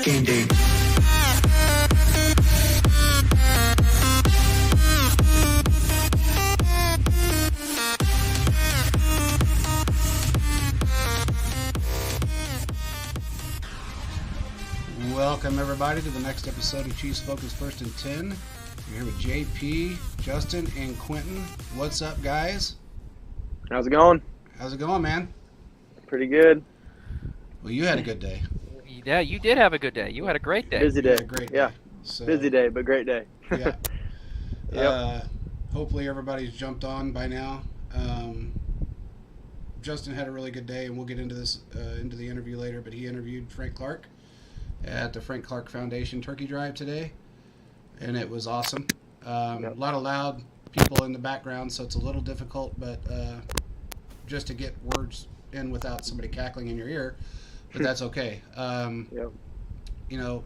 Game day. Welcome everybody to the next episode of Chiefs Focus First and 10. We're here with JP, Justin, and Quentin. What's up, guys? How's it going? How's it going, man? Pretty good. Well, you had a good day. Yeah, you did have a good day. You had a great day. Busy You day. had a great day. Yeah. So, Busy day, but great day. Yeah. Yep. Hopefully everybody's jumped on by now. Justin had a really good day, and we'll get into this into the interview later, but he interviewed Frank Clark at the Frank Clark Foundation Turkey Drive today, and it was awesome. A lot of loud people in the background, so it's a little difficult, but just to get words in without somebody cackling in your ear, but that's okay. Yep. You know,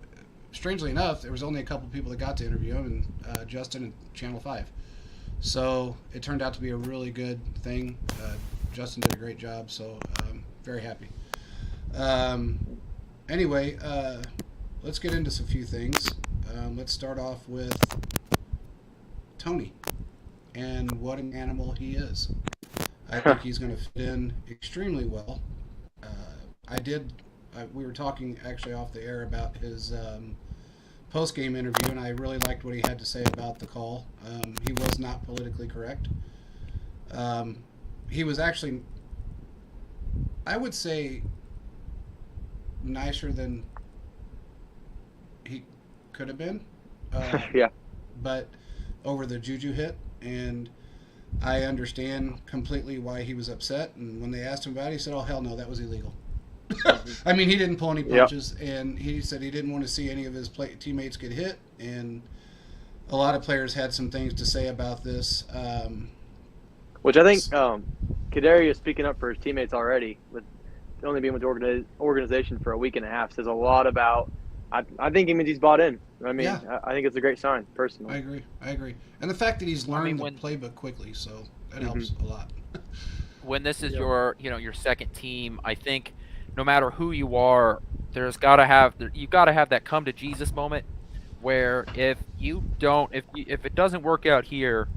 strangely enough, there was only a couple people that got to interview him, and Justin and Channel 5. So it turned out to be a really good thing. Justin did a great job, so very happy. Anyway, let's get into some few things. Let's start off with Tony and what an animal he is. I think he's going to fit in extremely well. We were talking actually off the air about his post-game interview, and I really liked what he had to say about the call. He was not politically correct. He was actually, I would say, nicer than he could have been. Yeah. But over the Juju hit, and I understand completely why he was upset. And when they asked him about it, he said, "Oh, hell no, that was illegal." I mean, he didn't pull any punches, and he said he didn't want to see any of his teammates get hit. And a lot of players had some things to say about this. Which I think Kadarius speaking up for his teammates already, with only being with the organization for a week and a half, says a lot about. I think it means he's bought in. I mean, Yeah. I think it's a great sign, personally. I agree. And the fact that he's learned when- the playbook quickly, so that helps a lot. When this is your second team, I think no matter who you are, you got to have that come to Jesus moment where if it doesn't work out here,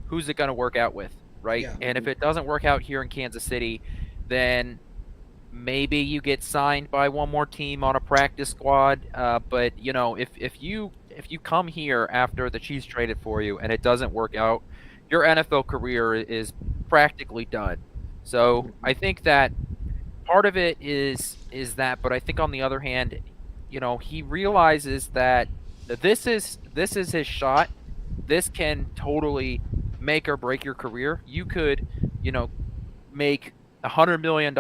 who's it going to work out with, right? Yeah. And if it doesn't work out here in Kansas City, then maybe you get signed by one more team on a practice squad. But if you come here after the Chiefs traded for you and it doesn't work out, your NFL career is practically done. So I think that part of it is that, but I think on the other hand, he realizes that this is his shot. This can totally make or break your career. You could, make $100 million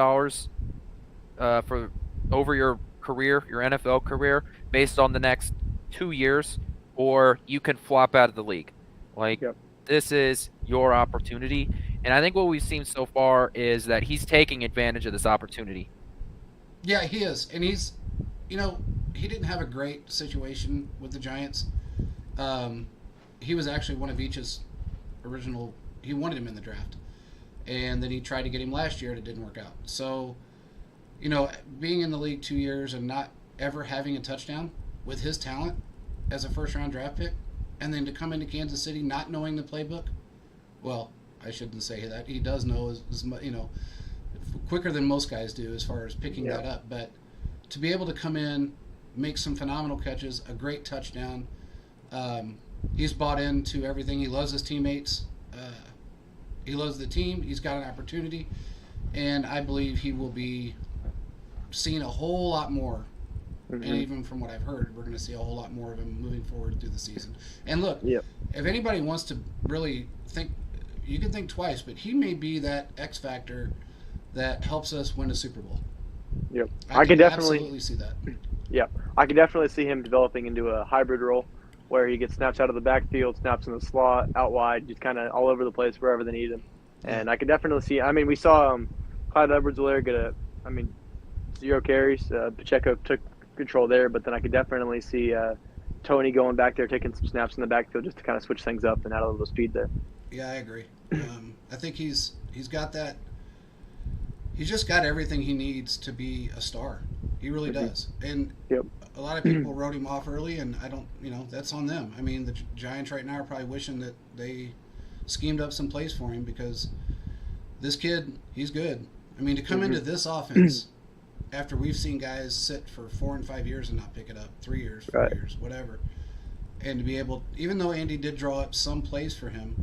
for over your career, your NFL career, based on the next 2 years, or you can flop out of the league. This is your opportunity. And I think what we've seen so far is that he's taking advantage of this opportunity. Yeah, he is. And he's, he didn't have a great situation with the Giants. He was actually one of Each's original, he wanted him in the draft. And then he tried to get him last year and it didn't work out. So, being in the league 2 years and not ever having a touchdown with his talent as a first-round draft pick, and then to come into Kansas City not knowing the playbook, well, I shouldn't say that. He does know, quicker than most guys do as far as picking that up. But to be able to come in, make some phenomenal catches, a great touchdown, he's bought into everything. He loves his teammates. He loves the team. He's got an opportunity. And I believe he will be seen a whole lot more. And even from what I've heard, we're going to see a whole lot more of him moving forward through the season. And look, if anybody wants to really think, you can think twice, but he may be that X factor that helps us win a Super Bowl. Yep. I can definitely absolutely see that. Yeah, I can definitely see him developing into a hybrid role where he gets snaps out of the backfield, snaps in the slot, out wide, just kind of all over the place wherever they need him. And I can definitely see. I mean, we saw Clyde Edwards-Helaire get 0 carries. Pacheco took control there, but then I could definitely see Tony going back there, taking some snaps in the backfield just to kind of switch things up and add a little speed there. Yeah, I agree. I think he's got that. He's just got everything he needs to be a star. He really does. And a lot of people wrote him off early, and I don't, that's on them. I mean, the Giants right now are probably wishing that they schemed up some plays for him because this kid, he's good. I mean, to come into this offense after we've seen guys sit for 4 and 5 years and not pick it up, 3 years, 4 Right. years, whatever, and to be able, even though Andy did draw up some plays for him,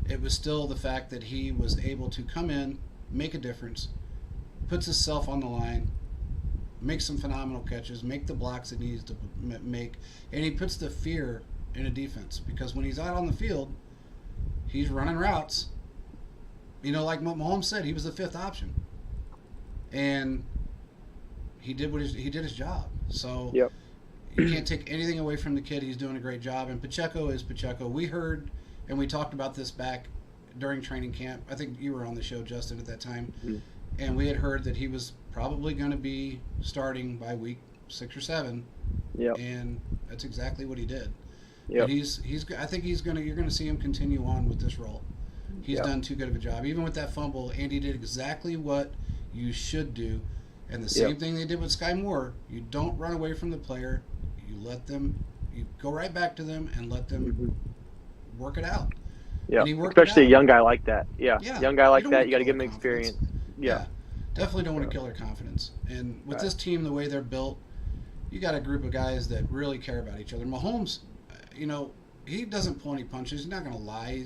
it was still the fact that he was able to come in, make a difference, puts himself on the line, make some phenomenal catches, make the blocks it needs to make, and he puts the fear in a defense because when he's out on the field, he's running routes. Like what Mahomes said, he was the 5th option, and he did his job. So Yep. you can't take anything away from the kid. He's doing a great job, and Pacheco is Pacheco. We heard and we talked about this back during training camp. I think you were on the show, Justin, at that time, and we had heard that he was probably going to be starting by week 6 or 7. Yep. And that's exactly what he did. Yep. And I think you're going to see him continue on with this role. He's Yep. done too good of a job. Even with that fumble, Andy did exactly what you should do. And the same Yep. thing they did with Sky Moore. You don't run away from the player. You go right back to them and let them work it out. Yeah, And he worked it especially a out. young guy like that. Yeah, Yeah. young guy like You don't that, wanna you got to kill give him their experience. confidence. Yeah. Definitely don't want to kill their confidence. And with Right. this team, the way they're built, you got a group of guys that really care about each other. Mahomes, he doesn't pull any punches. He's not going to lie.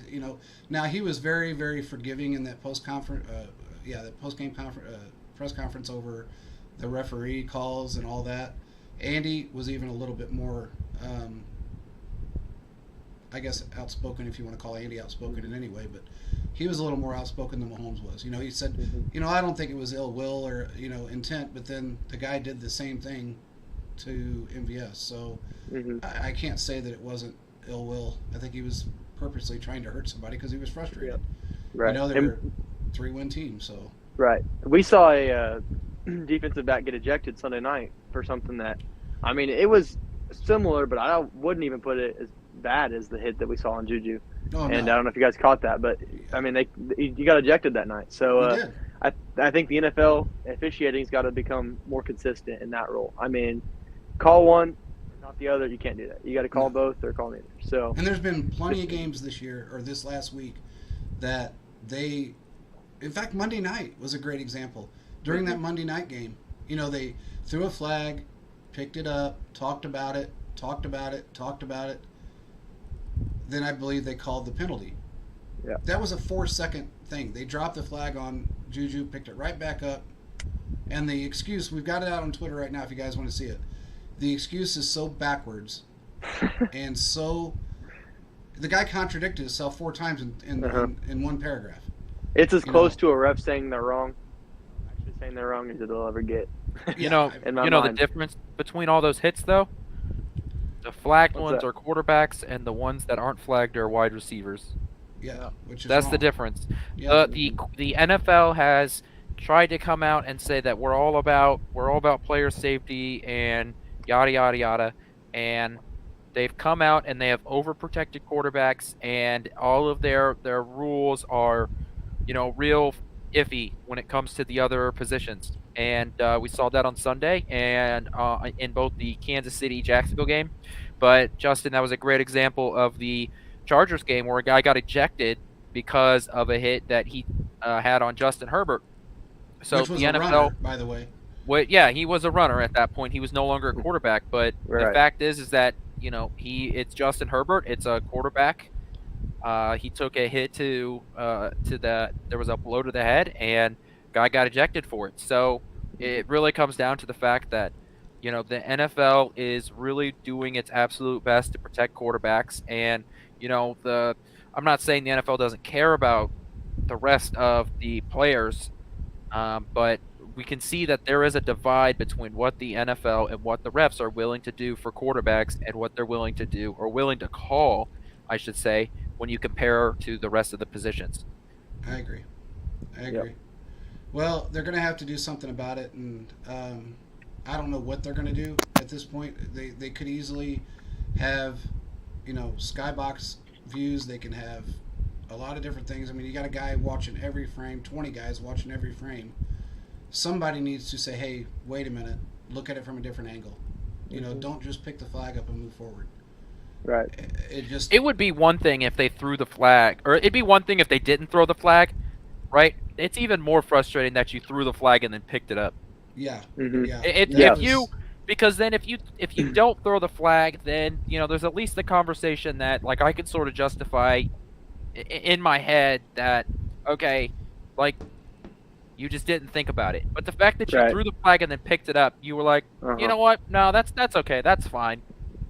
Now he was very, very forgiving in that post-game press conference over the referee calls and all that. Andy was even a little bit more, I guess, outspoken, if you want to call Andy outspoken in any way, but he was a little more outspoken than Mahomes was. He said, I don't think it was ill will or, intent, but then the guy did the same thing to MVS. So I can't say that it wasn't ill will. I think he was purposely trying to hurt somebody because he was frustrated. Right. They're a 3-win team, so. Right. We saw a defensive back get ejected Sunday night for something that, I mean, it was similar, but I wouldn't even put it as bad as the hit that we saw on Juju. Oh, And no. I don't know if you guys caught that, but I mean, you got ejected that night. So He did. I think the NFL officiating's got to become more consistent in that role. I mean, call one, not the other. You can't do that. You got to call both or call neither. So. And there's been plenty of games this year or this last week that in fact, Monday night was a great example. During that Monday night game, they threw a flag, picked it up, talked about it. Then I believe they called the penalty. Yeah. That was a 4-second thing. They dropped the flag on Juju, picked it right back up, and the excuse, we've got it out on Twitter right now if you guys want to see it. The excuse is so backwards and so the guy contradicted himself 4 times in one paragraph. It's as close to a ref saying they're wrong, actually saying they're wrong, as they'll ever get. You know In my the mind. difference between all those hits, though? The flagged What's ones that? are quarterbacks, and the ones that aren't flagged are wide receivers. Yeah, which is That's the wrong. difference. Yeah. The NFL has tried to come out and say that we're all about player safety and yada yada yada, and they've come out and they have overprotected quarterbacks, and all of their rules are, real iffy when it comes to the other positions. And we saw that on Sunday and in both the Kansas City-Jacksonville game. But, Justin, that was a great example of the Chargers game where a guy got ejected because of a hit that he had on Justin Herbert. So Which was the a NFL, runner, by the way. well, yeah, he was a runner at that point. He was no longer a quarterback. But the Right. fact is that it's Justin Herbert. It's a quarterback. He took a hit there was a blow to the head, and guy got ejected for it. So it really comes down to the fact that the NFL is really doing its absolute best to protect quarterbacks, and I'm not saying the NFL doesn't care about the rest of the players, but we can see that there is a divide between what the NFL and what the refs are willing to do for quarterbacks and what they're willing to do, or willing to call, I should say, when you compare to the rest of the positions. I agree. Well, they're going to have to do something about it, and I don't know what they're going to do at this point. They could easily have, skybox views. They can have a lot of different things. I mean, you got a guy watching every frame, 20 guys watching every frame. Somebody needs to say, hey, wait a minute, look at it from a different angle. You know, don't just pick the flag up and move forward. Right. It would be one thing if they threw the flag, or it'd be one thing if they didn't throw the flag, right? It's even more frustrating that you threw the flag and then picked it up. Yeah. Mhm. Yeah. Because then if you don't throw the flag, then there's at least the conversation that like I could sort of justify in my head that okay, like you just didn't think about it. But the fact that you Right. threw the flag and then picked it up, you were like, you know what? No, that's okay. That's fine.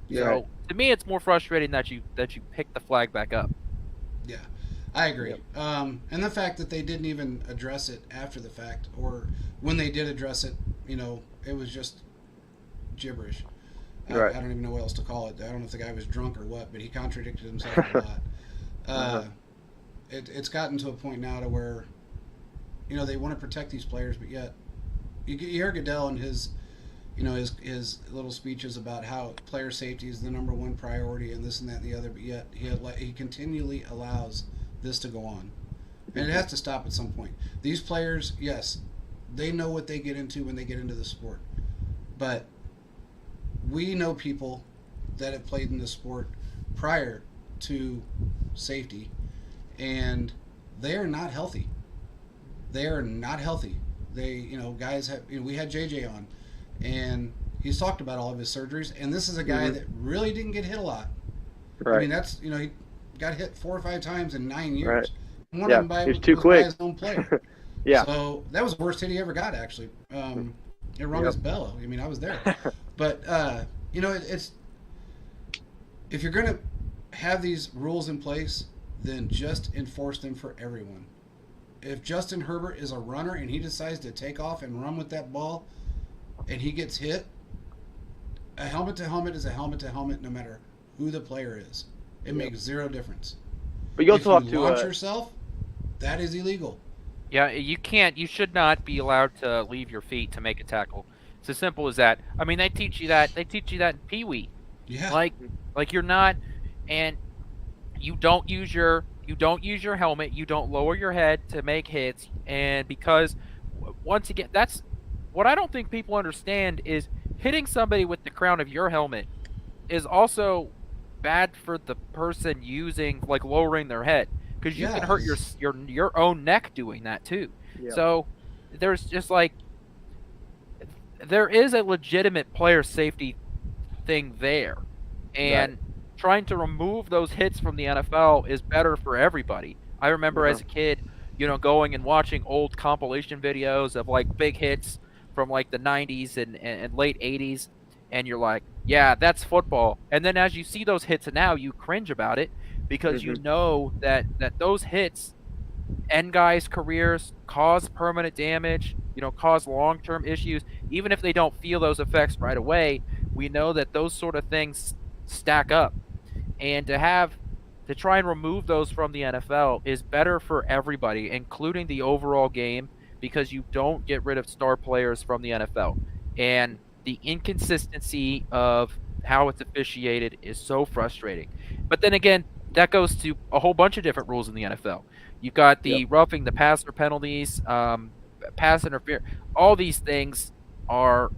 Yeah. So to me, it's more frustrating that you pick the flag back up. Yeah, I agree. Yep. And the fact that they didn't even address it after the fact, or when they did address it, it was just gibberish. Right. I don't even know what else to call it. I don't know if the guy was drunk or what, but he contradicted himself a lot. It's gotten to a point now to where, they want to protect these players, but yet you hear Goodell and his little speeches about how player safety is the number one priority and this and that and the other, but yet he continually allows this to go on. And it has to stop at some point. These players, yes, they know what they get into when they get into the sport. But we know people that have played in the sport prior to safety, and they are not healthy. They are not healthy. Guys have, we had JJ on, and he's talked about all of his surgeries, and this is a guy that really didn't get hit a lot. Right. I mean, that's, he got hit 4 or 5 times in 9 years. Right. One Yeah, of them he was too by quick. his own player. Yeah. So that was the worst hit he ever got, actually. It rung his bell. I mean, I was there. But, it's if you're going to have these rules in place, then just enforce them for everyone. If Justin Herbert is a runner and he decides to take off and run with that ball and he gets hit, a helmet to helmet is a helmet to helmet no matter who the player is. It makes zero difference. But you also if have you to launch yourself, that is illegal. Yeah, you should not be allowed to leave your feet to make a tackle. It's as simple as that. I mean, they teach you that in Pee Wee. Yeah. Like you're not, and you don't use your helmet. You don't lower your head to make hits, and because once again, that's what I don't think people understand is hitting somebody with the crown of your helmet is also bad for the person lowering their head, because you can hurt your own neck doing that too. Yeah. So there's just there is a legitimate player safety thing there, and trying to remove those hits from the NFL is better for everybody. I remember as a kid, going and watching old compilation videos of big hits from the 90s and late 80s, and you're like, yeah, that's football. And then as you see those hits now, you cringe about it, because you know that those hits end guys' careers, cause permanent damage, cause long-term issues. Even if they don't feel those effects right away, we know that those sort of things stack up. And to try and remove those from the NFL is better for everybody, including the overall game, because you don't get rid of star players from the NFL. And the inconsistency of how it's officiated is so frustrating. But then again, that goes to a whole bunch of different rules in the NFL. You've got the roughing the passer penalties, pass interference. All these things are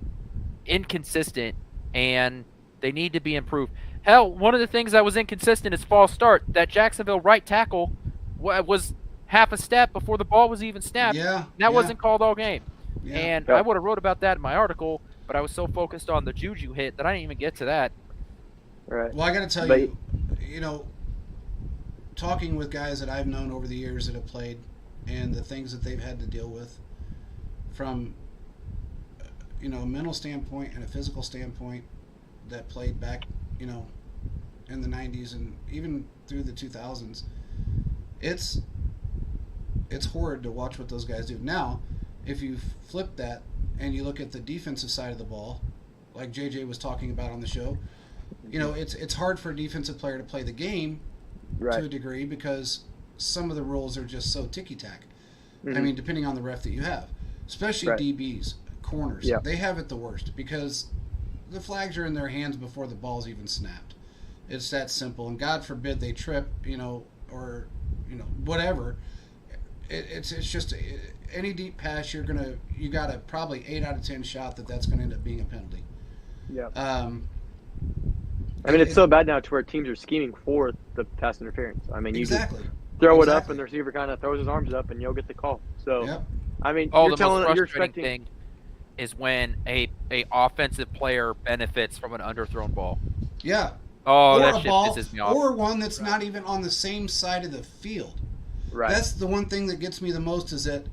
inconsistent, and they need to be improved. Hell, one of the things that was inconsistent is false start. That Jacksonville right tackle was half a step before the ball was even snapped. Yeah. That wasn't called all game. Yeah. And I would have wrote about that in my article, but I was so focused on the Juju hit that I didn't even get to that. Right. Well, I got to tell you, talking with guys that I've known over the years that have played and the things that they've had to deal with from, a mental standpoint and a physical standpoint that played back, in the 90s and even through the 2000s, it's horrid to watch what those guys do. Now, if you flip that and you look at the defensive side of the ball, like JJ was talking about on the show, it's hard for a defensive player to play the game to a degree because some of the rules are just so ticky-tack. I mean, depending on the ref that you have, especially DBs, corners, they have it the worst because the flags are in their hands before the ball's even snapped. It's that simple, and God forbid they trip, or whatever. It's just any deep pass you got a probably 8 out of 10 shot that's going to end up being a penalty. Yeah. Um, I mean, it's so bad now to where teams are scheming for the pass interference. I mean, you exactly. just throw it up, Exactly. and the receiver kind of throws his arms up, and you'll get the call. So, Yep. I mean, Oh, you're the most frustrating expecting. thing is when a offensive player benefits from an underthrown ball. Yeah. Oh, Or that a shit ball, pisses me off. or one that's not even on the same side of the field. Right. That's the one thing that gets me the most is that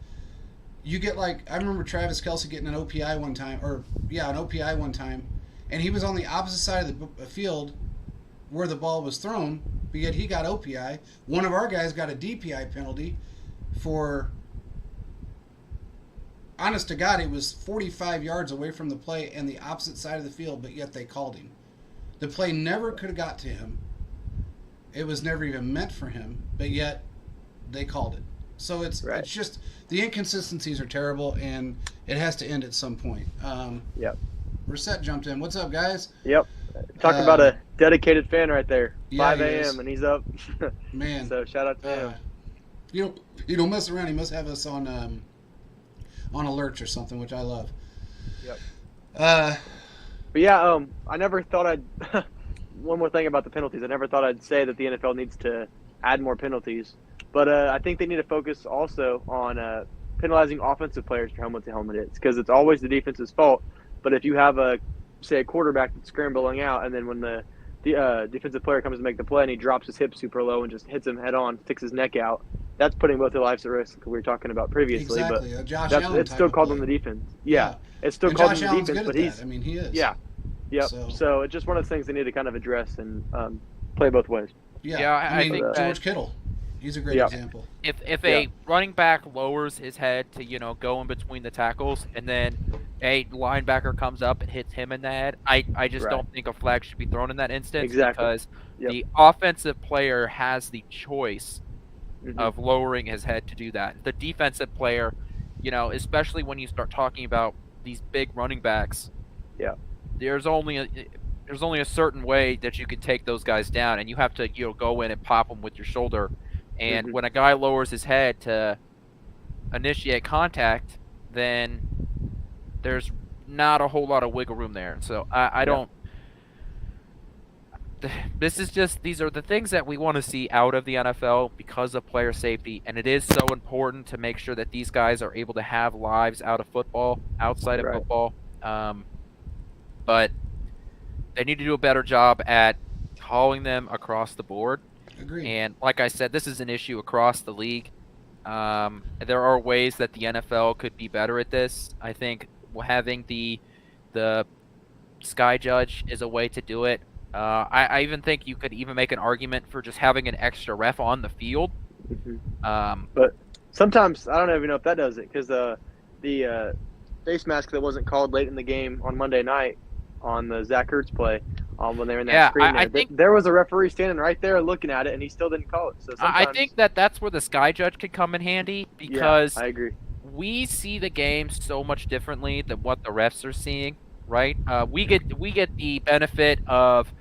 you get like, I remember Travis Kelce getting an OPI one time, an OPI one time, and he was on the opposite side of the field where the ball was thrown, but yet he got OPI. One of our guys got a DPI penalty for, honest to God, it was 45 yards away from the play and the opposite side of the field, but yet they called him. The play never could have got to him. It was never even meant for him, but yet they called it. So it's just the inconsistencies are terrible, and it has to end at some point. Yep. Reset jumped in. What's up, guys? Yep. Talk about a dedicated fan right there. Yeah, 5 he is. a.m. and he's up. Man. So shout out to him. You don't mess around. He must have us on alerts or something, which I love. Yep. But yeah, I never thought I'd. One more thing about the penalties. I never thought I'd say that the NFL needs to add more penalties, but I think they need to focus also on penalizing offensive players for helmet-to-helmet hits, because it's always the defense's fault. But if you have a quarterback that's scrambling out, and then when the defensive player comes to make the play and he drops his hip super low and just hits him head on, sticks his neck out, that's putting both their lives at risk. We were talking about previously, exactly. but Josh Allen it's still called on the defense. Yeah, it's still called on the Allen's defense, good but at he's that. I mean, he is. yeah. Yep. So- So it's just one of those things they need to kind of address and play both ways. Yeah, I mean, think George that- Kittle. He's a great Yeah. example. If a running back lowers his head to go in between the tackles, and then a linebacker comes up and hits him in the head, I just Right. don't think a flag should be thrown in that instance, Exactly. because Yep. the offensive player has the choice Mhm. of lowering his head to do that. The defensive player, especially when you start talking about these big running backs, Yeah. there's only a certain way that you can take those guys down, and you have to go in and pop them with your shoulder. And Mhm. when a guy lowers his head to initiate contact, then there's not a whole lot of wiggle room there. So I don't. These are the things that we want to see out of the NFL because of player safety, and it is so important to make sure that these guys are able to have lives outside of Right. football. But they need to do a better job at calling them across the board. Agreed. And like I said, this is an issue across the league. There are ways that the NFL could be better at this. I think having the sky judge is a way to do it. I even think you could even make an argument for just having an extra ref on the field. Mhm. But sometimes I don't even know if that does it, because the face mask that wasn't called late in the game on Monday night on the Zach Ertz play, when they were in that Yeah, screen I there, think- there was a referee standing right there looking at it, and he still didn't call it. So I sometimes, think that's where the sky judge could come in handy, yeah, because I agree. we see the game so much differently than what the refs are seeing, right? We get the benefit of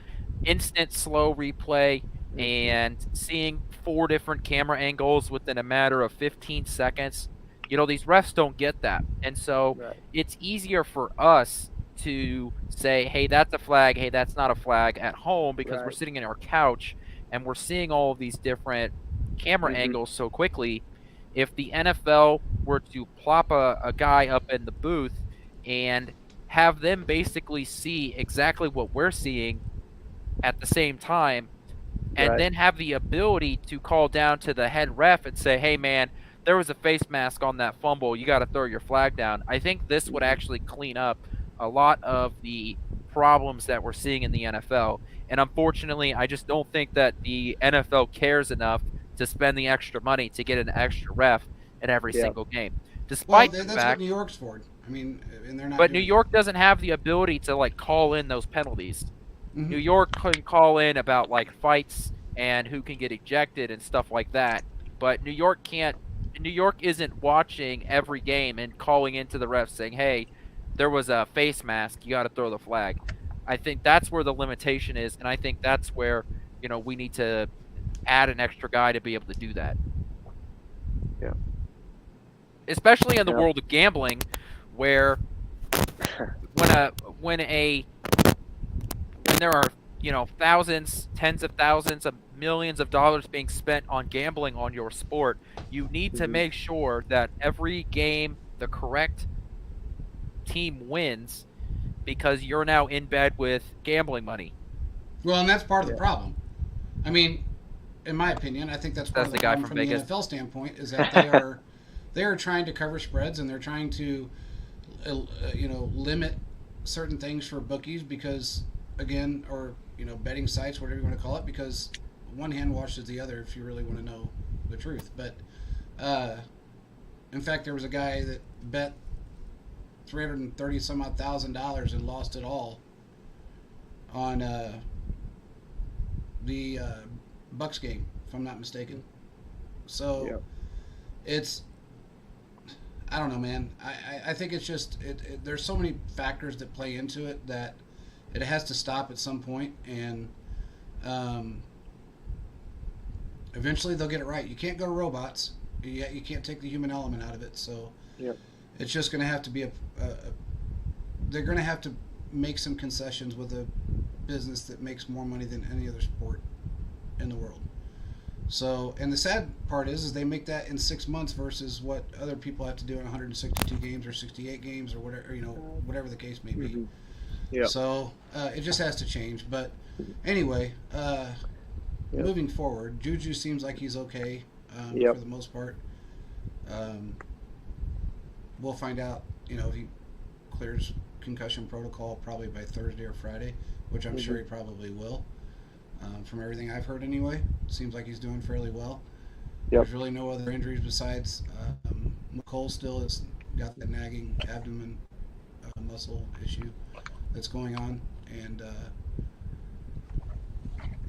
instant slow replay and seeing 4 different camera angles within a matter of 15 seconds. These refs don't get that, and so Right. it's easier for us to say, hey, that's a flag, hey, that's not a flag at home, because we're Right. sitting in our couch and we're seeing all of these different camera Mhm. angles so quickly. If the NFL were to plop a guy up in the booth and have them basically see exactly what we're seeing at the same time, and Right. then have the ability to call down to the head ref and say, hey, man, there was a face mask on that fumble, you got to throw your flag down. I think this would actually clean up a lot of the problems that we're seeing in the NFL. And unfortunately, I just don't think that the NFL cares enough to spend the extra money to get an extra ref in every Yeah. single game. Well, Despite the that's fact, what New York's for. I mean, and they're not. but doing New York doesn't have the ability to call in those penalties. Mhm. New York can call in about fights and who can get ejected and stuff like that. But New York can't. New York isn't watching every game and calling into the refs saying, "Hey, there was a face mask. You got to throw the flag." I think that's where the limitation is, and I think that's where we need to add an extra guy to be able to do that. Yeah. Especially in the Yeah. world of gambling, where when a when there are, thousands, tens of thousands of millions of dollars being spent on gambling on your sport, you need to make sure that every game the correct team wins, because you're now in bed with gambling money. Well, and that's part of the problem. I mean, in my opinion, I think that's part of the guy problem from from Vegas. the NFL standpoint is that they are trying to cover spreads, and they're trying to limit certain things for bookies because, again, or betting sites, whatever you want to call it, because one hand washes the other if you really want to know the truth. But in fact, there was a guy that bet $330 some odd $1,000 and lost it all on the Bucks game, if I'm not mistaken. So it's, I don't know, man. I think it's just there's so many factors that play into it that it has to stop at some point, and eventually they'll get it right. You can't go to robots. You can't take the human element out of it. So it's just going to have to be they're going to have to make some concessions with a business that makes more money than any other sport in the world. So, and the sad part is they make that in 6 months versus what other people have to do in 162 games or 68 games or whatever, whatever the case may be. So it just has to change. But anyway, moving forward, Juju seems like he's okay for the most part. We'll find out, if he clears concussion protocol probably by Thursday or Friday, which I'm sure he probably will. From everything I've heard anyway, seems like he's doing fairly well. There's really no other injuries besides McCole still has got that nagging abdomen muscle issue that's going on, and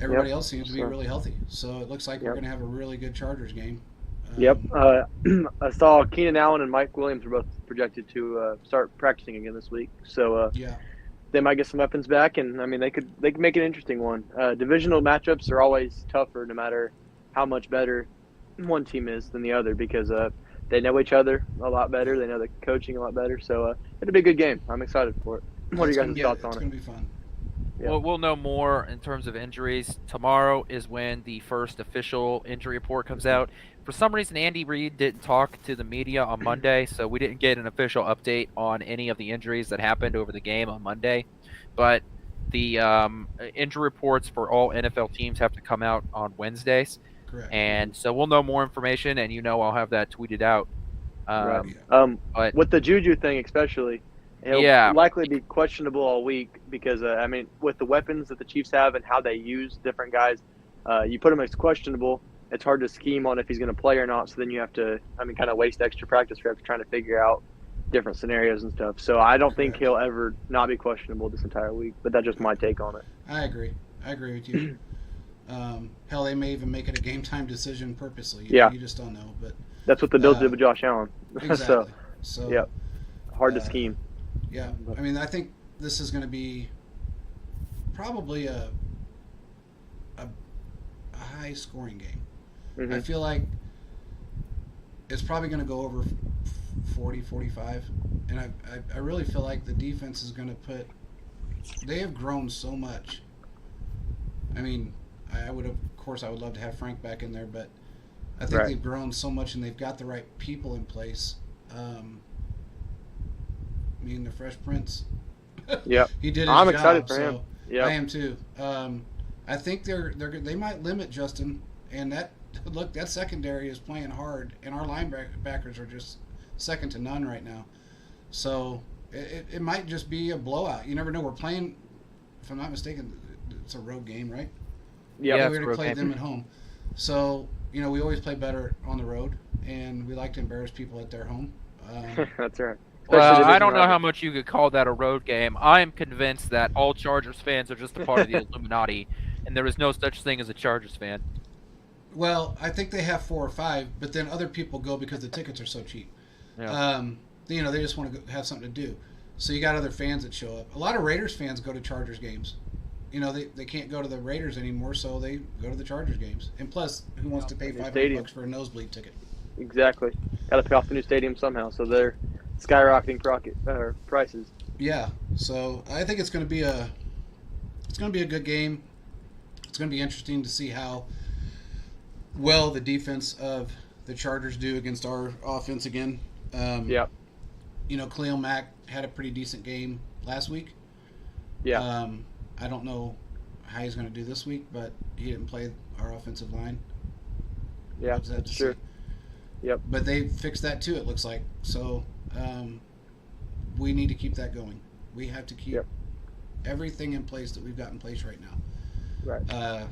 everybody else seems to be really healthy. So it looks like we're going to have a really good Chargers game. I saw Keenan Allen and Mike Williams are both projected to start practicing again this week. So they might get some weapons back, and I mean they could make an interesting one. Divisional matchups are always tougher, no matter how much better one team is than the other, because they know each other a lot better. They know the coaching a lot better. So it'll be a good game. I'm excited for it. What are your guys' thoughts on it? It's going to be fun. Well, we'll know more in terms of injuries. Tomorrow is when the first official injury report comes out. For some reason, Andy Reid didn't talk to the media on Monday, so we didn't get an official update on any of the injuries that happened over the game on Monday. But the injury reports for all NFL teams have to come out on Wednesdays. Correct. And so we'll know more information, and I'll have that tweeted out. But with the Juju thing especially, he'll likely be questionable all week because, with the weapons that the Chiefs have and how they use different guys, you put him as questionable. It's hard to scheme on if he's going to play or not. So then you have to, kind of waste extra practice reps trying to figure out different scenarios and stuff. So I don't think he'll ever not be questionable this entire week. But that's just my take on it. I agree with you. Hell, they may even make it a game time decision purposely. You just don't know. But that's what the Bills did with Josh Allen. Exactly. so hard to scheme. Yeah, I think this is going to be probably a high scoring game. I feel like it's probably going to go over 40, 45, and I really feel like the defense is going to they have grown so much. I would love to have Frank back in there, but I think they've grown so much and they've got the right people in place. The Fresh Prince. He did his I'm job, excited for him. I am too. I think they might limit Justin, and that secondary is playing hard, and our linebackers are just second to none right now. So it might just be a blowout. You never know. We're playing, if I'm not mistaken, it's a road game, right? Yeah, we already played them at home. So we always play better on the road, and we like to embarrass people at their home. That's right. Well, I don't know how much you could call that a road game. I am convinced that all Chargers fans are just a part of the Illuminati, and there is no such thing as a Chargers fan. Well, I think they have 4 or 5, but then other people go because the tickets are so cheap. Yeah. They just want to have something to do. So you got other fans that show up. A lot of Raiders fans go to Chargers games. They can't go to the Raiders anymore, so they go to the Chargers games. And plus, who wants to pay $500 for a nosebleed ticket? Exactly. Got to pay off the new stadium somehow, so they're skyrocketing prices. Yeah. So I think it's going to be a going to be a good game. It's going to be interesting to see how well the defense of the Chargers do against our offense again. Yep. Khalil Mack had a pretty decent game last week. Yeah. I don't know how he's going to do this week, but he didn't play our offensive line. Yeah, That's sure. Yep. But they fixed that too, it looks like. So we need to keep that going. We have to keep everything in place that we've got in place right now. Right. I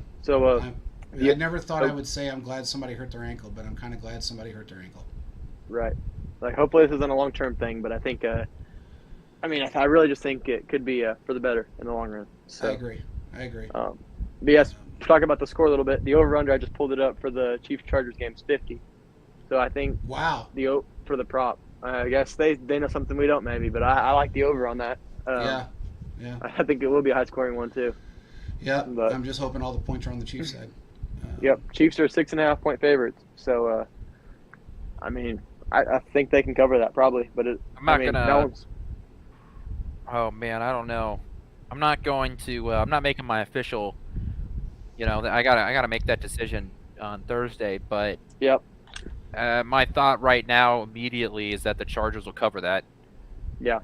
never thought I would say I'm glad somebody hurt their ankle, but I'm kind of glad somebody hurt their ankle. Right. Like, hopefully this isn't a long-term thing, but I think, I really just think it could be for the better in the long run. So, I agree. But yes, talk about the score a little bit. The over-under, I just pulled it up for the Chiefs-Chargers game, is 50. So I think wow. For the prop. I guess they know something we don't maybe, but I like the over on that. Yeah. I think it will be a high-scoring one too. Yeah, but I'm just hoping all the points are on the Chiefs side. Yep, Chiefs are 6.5-point favorites. So, I think they can cover that probably. But I'm not gonna. Oh man, I don't know. I'm not going to. I'm not making my official. I gotta make that decision on Thursday. But yep. My thought right now immediately is that the Chargers will cover that. Yeah,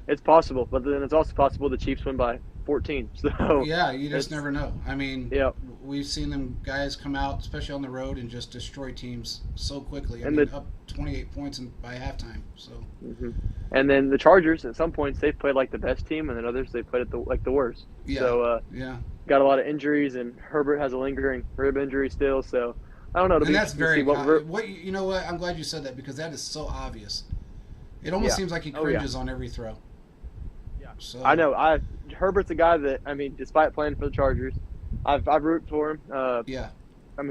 it's possible, but then it's also possible the Chiefs win by 14. So yeah, you just never know. I mean, yeah, we've seen them guys come out, especially on the road, and just destroy teams so quickly. Up 28 points by halftime. So. Mm-hmm. And then the Chargers, at some points, they've played like the best team, and then others they played like the worst. Yeah. So got a lot of injuries, and Herbert has a lingering rib injury still. So I don't know. And that's very you know what? I'm glad you said that because that is so obvious. It almost seems like he cringes on every throw. Yeah. So I know. Herbert's a guy that despite playing for the Chargers, I've rooted for him.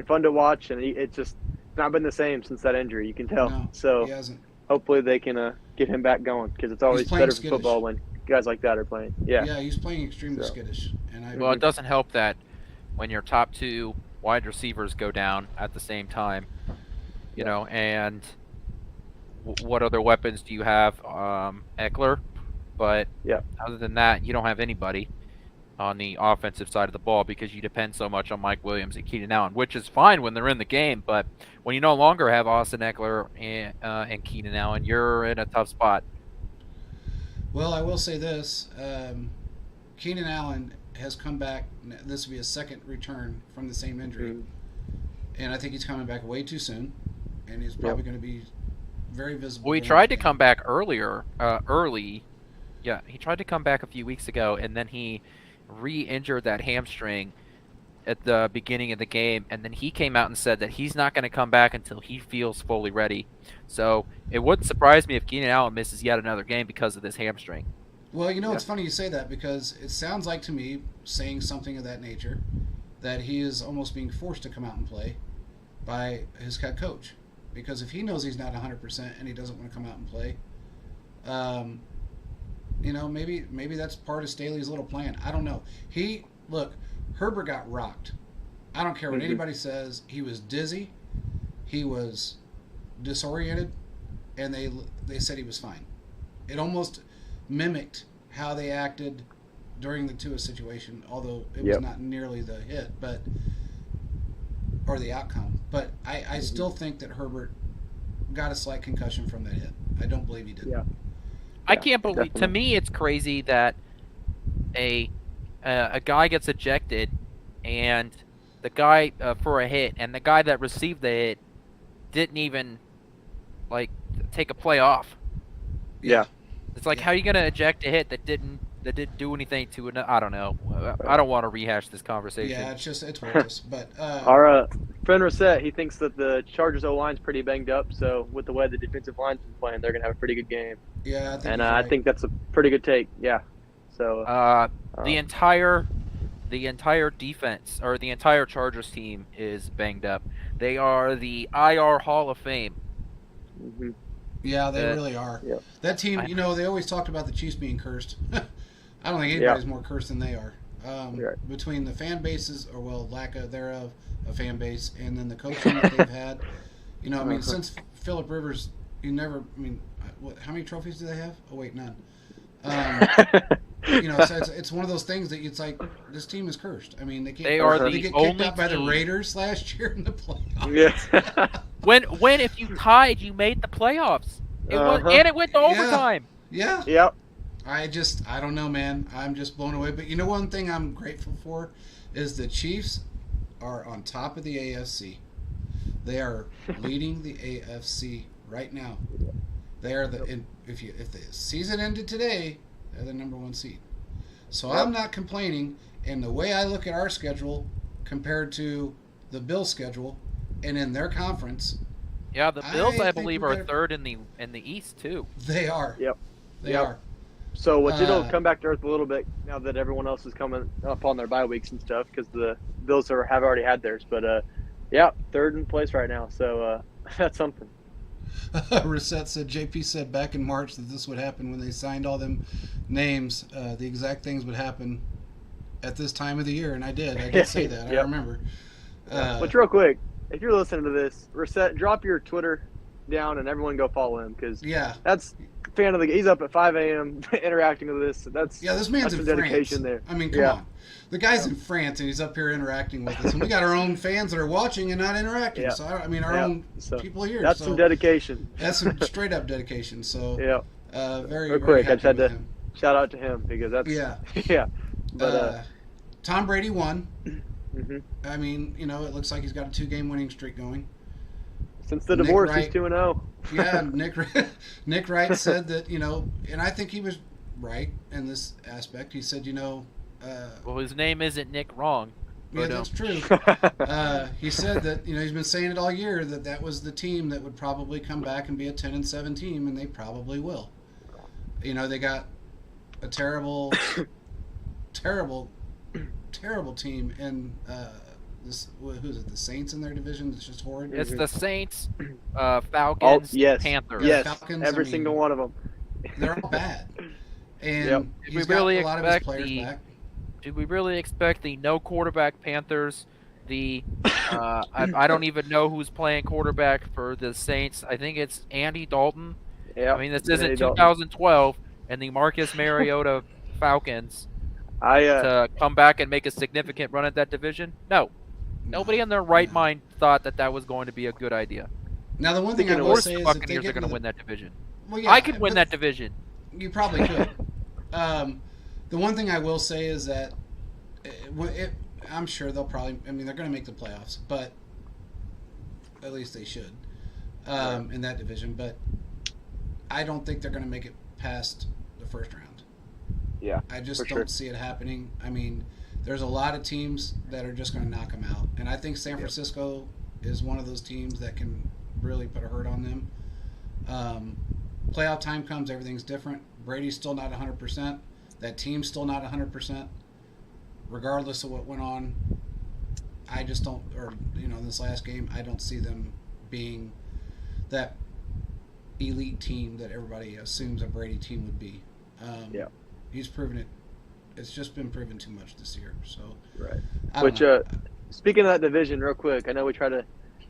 Fun to watch, and it's just not been the same since that injury. You can tell. No, so he hasn't. Hopefully they can get him back going because it's always better for football when guys like that are playing. Yeah. Yeah, he's playing extremely skittish, and it doesn't help that when your top two wide receivers go down at the same time, and what other weapons do you have? Eckler, but other than that, you don't have anybody on the offensive side of the ball because you depend so much on Mike Williams and Keenan Allen, which is fine when they're in the game, but when you no longer have Austin Eckler and Keenan Allen, you're in a tough spot. Well, I will say this. Keenan Allen has come back. This will be his second return from the same injury. And I think he's coming back way too soon. And he's probably going to be very visible. Well, he tried to come back early. Yeah, he tried to come back a few weeks ago, and then he re-injured that hamstring at the beginning of the game, and then he came out and said that he's not going to come back until he feels fully ready. So it wouldn't surprise me if Keenan Allen misses yet another game because of this hamstring. Well, it's funny you say that because it sounds like to me, saying something of that nature, that he is almost being forced to come out and play by his head coach. Because if he knows he's not 100% and he doesn't want to come out and play, maybe that's part of Staley's little plan. I don't know. Herbert got rocked. I don't care what anybody says. He was dizzy. He was disoriented, and they said he was fine. It almost mimicked how they acted during the Tua situation, although it was not nearly the hit, or the outcome. But I still think that Herbert got a slight concussion from that hit. I don't believe he did. Yeah. I can't believe. Definitely. To me, it's crazy that a guy gets ejected, and the guy for a hit, and the guy that received the hit didn't even take a play off. Yeah. It's like how are you gonna eject a hit that didn't do anything to it? I don't know. I don't want to rehash this conversation. Yeah, it's worthless. But our friend Rosette, he thinks that the Chargers O-line's pretty banged up. So with the way the defensive line's been playing, they're gonna have a pretty good game. Yeah, I think that's a pretty good take. Yeah. So the entire defense or the entire Chargers team is banged up. They are the IR Hall of Fame. Mm-hmm. Yeah, they really are. Yep. That team, they always talked about the Chiefs being cursed. I don't think anybody's more cursed than they are. Between the fan bases, or lack of thereof, a fan base, and then the coaching that they've had. Since Phillip Rivers, how many trophies do they have? Oh wait, none. it's one of those things that it's like this team is cursed. I mean, They are they the get kicked only out by the team. Raiders last year in the playoffs. Yeah. When if you tied, you made the playoffs. Uh-huh. And it went to Yeah. overtime. Yeah. Yep. I don't know, man. I'm just blown away. But you know, one thing I'm grateful for is the Chiefs are on top of the AFC. They are leading the AFC right now. They are if the season ended today, they're the number 1 seed. So Yep. I'm not complaining. And the way I look at our schedule compared to the Bills' schedule, and in their conference, Yeah, the Bills, I think believe, we are better- third in the East too. they are. Yep. They Yep. are. So what it'll Uh, come back to earth a little bit now that everyone else is coming up on their bye weeks and stuff because the Bills have already had theirs. But yeah, third in place right now. So that's something. Reset said JP said back in March that this would happen when they signed all them names. The exact things would happen at this time of the year, and I did say that. I Yep. remember. But real quick, if you're listening to this, Reset, drop your Twitter down and everyone go follow him because Yeah, that's fan of the. He's up at 5 a.m. interacting with this. That's this man's that's in some France. dedication there. I mean, come Yeah. on. The guy's in France, and he's up here interacting with us, and we got our own fans that are watching and not interacting. Yeah. So our Yeah. own So, people here. That's so some dedication. That's some straight up dedication. So Yeah. very, Real very quick, I just happy had with to him. shout out to him because that's Yeah. yeah. But Tom Brady won. mhm. I mean, it looks like he's got a 2-game winning streak going. Since the Nick divorce, Wright- he's 2-0. Yeah, Nick Wright said that, and I think he was right in this aspect. He said, Well, his name isn't Nick Wrong. yeah, But, that's true. He said that, he's been saying it all year that was the team that would probably come back and be a 10-7 team, and they probably will. They got a terrible, terrible, terrible team, and who's it? The Saints in their division. It's just horrid. It's the Saints, Falcons, yes. Panthers. Yes, Falcons, every I mean, single one of them. They're all bad. And Yep. Did he's we really got a lot of his expect players the- back. Did we really expect the no quarterback Panthers? I don't even know who's playing quarterback for the Saints. I think it's Andy Dalton. Yeah. I mean, this Andy isn't Dalton. 2012, and the Marcus Mariota Falcons I to come back and make a significant run at that division. No, nobody in their right No. mind thought that was going to be a good idea. Now, the one thing I Speaking of will Of course, say the is if they Buccaneers get are going to into win that division. well, yeah, I could win but that division. You probably could. The one thing I will say is that I'm sure they'll probably. I mean, they're going to make the playoffs, but at least they should in that division. But I don't think they're going to make it past the first round. Yeah, I just for don't sure. see it happening. I mean, there's a lot of teams that are just going to knock them out, and I think San Francisco is one of those teams that can really put a hurt on them. Playoff time comes, everything's different. Brady's still not 100%. That team's still not 100%. Regardless of what went on, I just don't, or in this last game, I don't see them being that elite team that everybody assumes a Brady team would be. Yeah. He's proven it. It's just been proven too much this year. So, Right. I don't Which, know. speaking of that division, real quick, I know we try to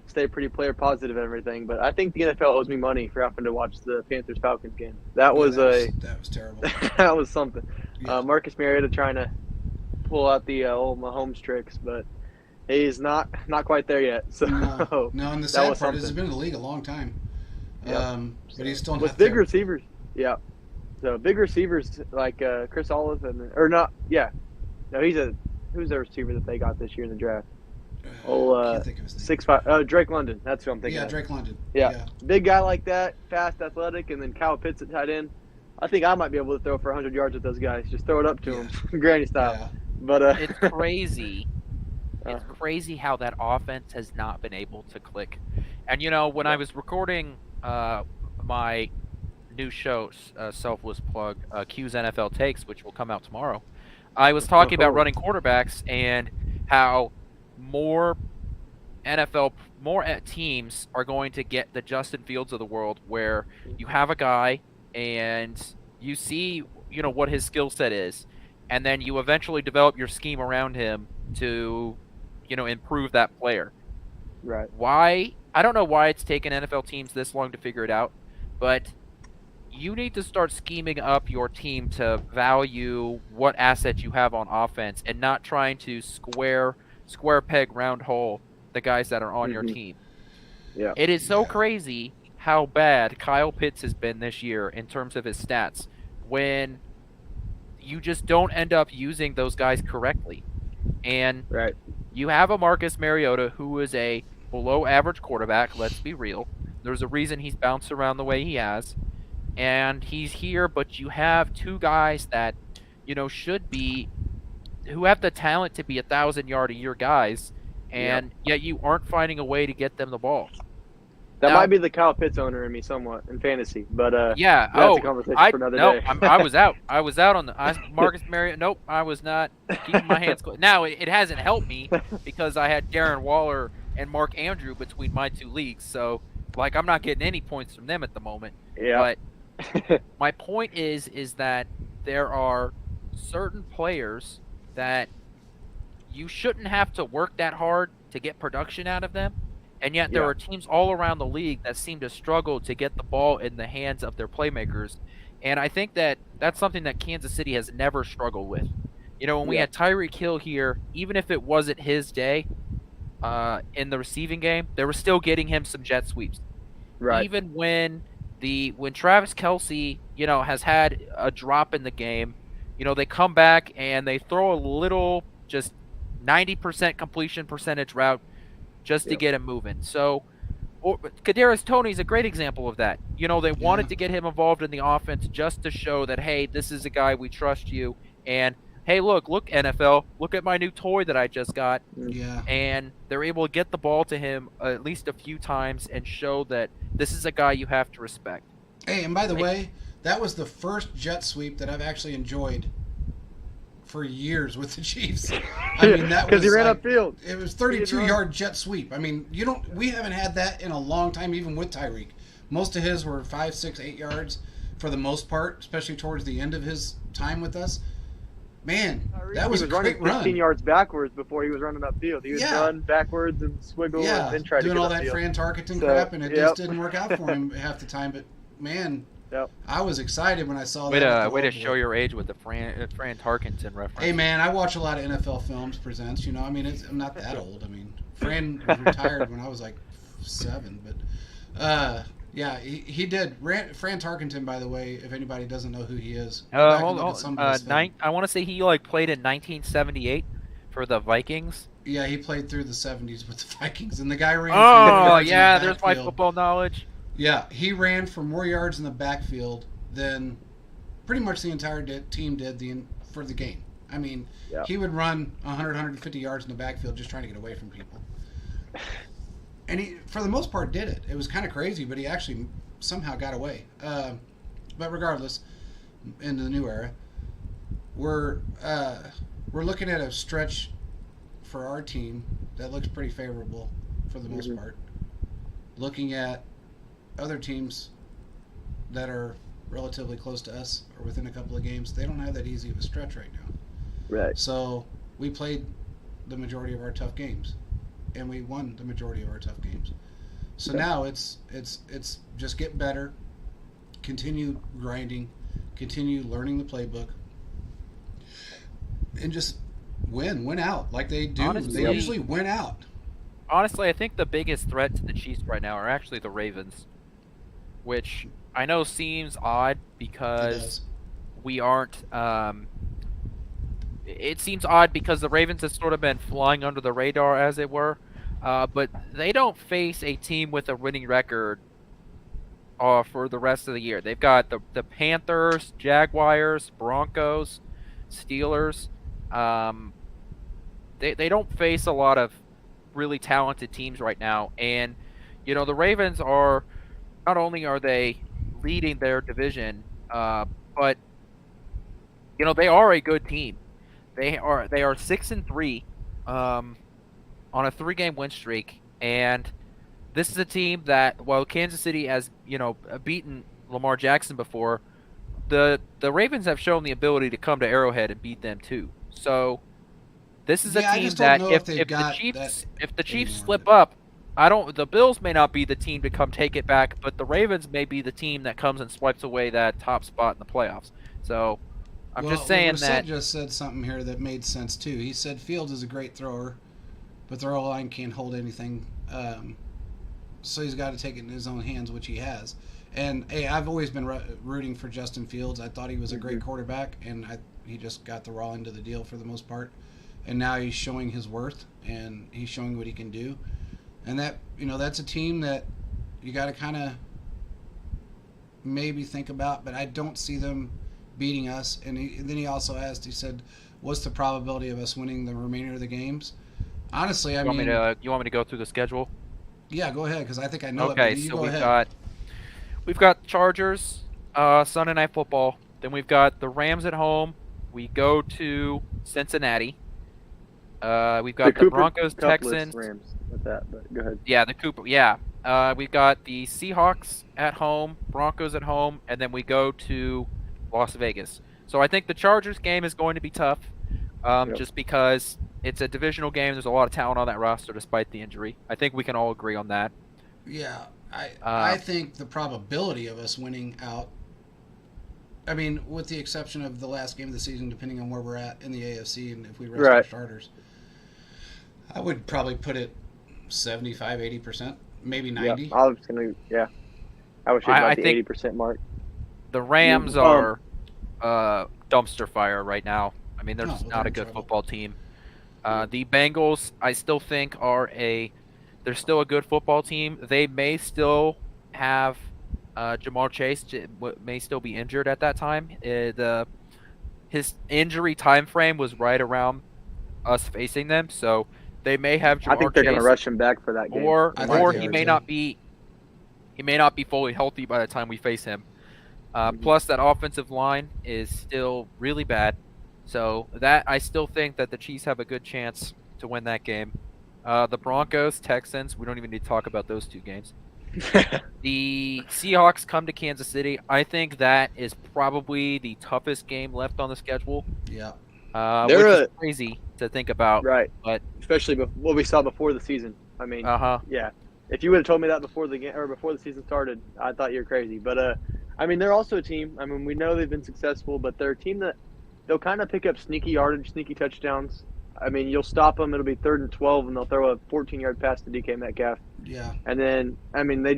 stay pretty player positive and everything, but I think the NFL owes me money for having to watch the Panthers Falcons game. That Yeah, was that was terrible. that was something. Yeah. Marcus Mariota trying to pull out the old Mahomes tricks, but he's not quite there yet. So no, and the that sad was part is he's something. been in the league a long time. Yep. But he's still with not big there. receivers. Yeah. So big receivers like Chris Olive or not? Yeah. No, who's the receiver that they got this year in the draft? Can't think of his name. 6'5". Drake London. That's who I'm thinking. Yeah, of. Drake London. Yeah. Big guy like that, fast, athletic, and then Kyle Pitts at tight end. I think I might be able to throw for 100 yards with those guys. Just throw it up to them, granny style. Yeah. But It's crazy. It's Uh-huh. crazy how that offense has not been able to click. And when I was recording my new show, selfless plug, Q's NFL Takes, which will come out tomorrow, I was talking about running quarterbacks and how more teams are going to get the Justin Fields of the world, where you have a guy and you see what his skill set is, and then you eventually develop your scheme around him to improve that player. right. Why? I don't know why it's taken NFL teams this long to figure it out, but you need to start scheming up your team to value what assets you have on offense and not trying to square peg round hole the guys that are on your team. Yeah. It is so Yeah. crazy how bad Kyle Pitts has been this year in terms of his stats when you just don't end up using those guys correctly. And Right. you have a Marcus Mariota who is a below average quarterback, let's be real. There's a reason he's bounced around the way he has. And he's here, but you have two guys that, should be, who have the talent to be 1,000-yard-a-year guys, and yet you aren't finding a way to get them the ball. That Now- might be the Kyle Pitts owner in me somewhat in fantasy, but Yeah. that's a conversation for another day. I was out. I was out on the Marcus Mariota. Nope, I was not keeping my hands closed. Now it hasn't helped me because I had Darren Waller and Mark Andrew between my two leagues. So I'm not getting any points from them at the moment. Yeah. But my point is that there are certain players that you shouldn't have to work that hard to get production out of them. And yet there Yeah. are teams all around the league that seem to struggle to get the ball in the hands of their playmakers. And I think that that's something that Kansas City has never struggled with. When we Yeah. had Tyreek Hill here, even if it wasn't his day in the receiving game, they were still getting him some jet sweeps. Right. Even when Travis Kelce, has had a drop in the game, they come back and they throw a little just 90% completion percentage route just to Yep. get him moving. So Kadarius Toney's a great example of that. They wanted to get him involved in the offense just to show that, hey, this is a guy, we trust you. And hey, look NFL, look at my new toy that I just got. Yeah. And they're able to get the ball to him at least a few times and show that this is a guy you have to respect. Hey, and by the way, that was the first jet sweep that I've actually enjoyed for years with the Chiefs. I mean, that was because he ran like, upfield. it was He didn't run. 32-yard jet sweep. I mean, we haven't had that in a long time, even with Tyreek. Most of his were 5, 6, 8 yards for the most part, especially towards the end of his time with us. Man, that was he a was running great 15 run. yards backwards before he was running upfield. He would Yeah. run backwards and swiggle Yeah, and then try to doing get all that upfield. Fran Tarkenton So, crap, and it yep. just didn't work out for him half the time. But man, Yep. I was excited when I saw Way that. to at the way to World show War. your age with the Fran Tarkenton reference. Hey man, I watch a lot of NFL films presents. I mean, I'm not that old. I mean, Fran was retired when I was like 7, but yeah, he did. Fran Tarkenton, by the way, if anybody doesn't know who he is, go back and Hold look at on. some of his film. I want to say he played in 1978 for the Vikings. Yeah, he played through the 70s with the Vikings, and the guy ran. Oh yards in the yeah, there's my backfield. football knowledge. Yeah, he ran for more yards in the backfield than pretty much the entire team did for the game. I mean, Yeah. he would run 100, 150 yards in the backfield just trying to get away from people. And he, for the most part, did it. It was kind of crazy, but he actually somehow got away. But regardless, in the new era, we're looking at a stretch for our team that looks pretty favorable for the most part. Looking at other teams that are relatively close to us or within a couple of games, they don't have that easy of a stretch right now. Right. So we played the majority of our tough games, and we won the majority of our tough games. So now it's just get better, continue grinding, continue learning the playbook, and just win out like they do. Honestly, They usually win out. Honestly, I think the biggest threat to the Chiefs right now are actually the Ravens, which I know seems odd It because does. we aren't. It seems odd because the Ravens have sort of been flying under the radar, as it were, but they don't face a team with a winning record for the rest of the year. They've got the Panthers, Jaguars, Broncos, Steelers. They don't face a lot of really talented teams right now, and the Ravens are not only are they leading their division, but they are a good team. They are 6-3 on a 3-game win streak, and this is a team that, while Kansas City has beaten Lamar Jackson before, the Ravens have shown the ability to come to Arrowhead and beat them too. So this is a Yeah, I team just don't that know if if they've the got Chiefs that if the Chiefs anymore, slip but- up, I don't. The Bills may not be the team to come take it back, but the Ravens may be the team that comes and swipes away that top spot in the playoffs. So I'm just saying Brissett that. just said something here that made sense too. He said Fields is a great thrower, but their O-line can't hold anything. So he's got to take it in his own hands, which he has. And hey, I've always been rooting for Justin Fields. I thought he was a great quarterback, and he just got the raw end of the deal for the most part. And now he's showing his worth, and he's showing what he can do. And that's a team that you got to kind of maybe think about, but I don't see them beating us. And then he also asked, he said, what's the probability of us winning the remainder of the games? Honestly, You want me to go through the schedule? Yeah, go ahead, because I think I know it. Okay, But you so go we've ahead. got Chargers, Sunday Night Football. Then we've got the Rams at home. We go to Cincinnati. We've got the Broncos, Texans. Rams with that, but go ahead. Yeah, the Cooper. Yeah. We've got the Seahawks at home, Broncos at home, and then we go to Las Vegas. So I think the Chargers game is going to be tough, just because it's a divisional game. There's a lot of talent on that roster despite the injury. I think we can all agree on that. Yeah, I think the probability of us winning out, I mean, with the exception of the last game of the season, depending on where we're at in the AFC and if we rest our starters, I would probably put it 75, 80%, maybe 90. Yeah, I was going to, I would shoot about the 80% mark. The Rams are dumpster fire right now. I mean, they're just not a good football team. The Bengals, I still think they're still a good football team. They may still have Jamar Chase may still be injured at that time. His injury time frame was right around us facing them, so they may have Jamar Chase. I think they're going to rush him back for that game. Or he may not be fully healthy by the time we face him. Plus, that offensive line is still really bad. So that I still think that the Chiefs have a good chance to win that game. The Broncos, Texans, we don't even need to talk about those two games. The Seahawks come to Kansas City. I think that is probably the toughest game left on the schedule. Yeah. Which is crazy to think about. Right. But especially what we saw before the season. I mean, yeah. If you would have told me that before the game or before the season started, I thought you were crazy. But I mean, they're also a team. I mean, we know they've been successful, but they're a team that they'll kind of pick up sneaky yardage, sneaky touchdowns. I mean, you'll stop them. It'll be 3rd and 12, and they'll throw a 14-yard pass to DK Metcalf. Yeah. And then, I mean, I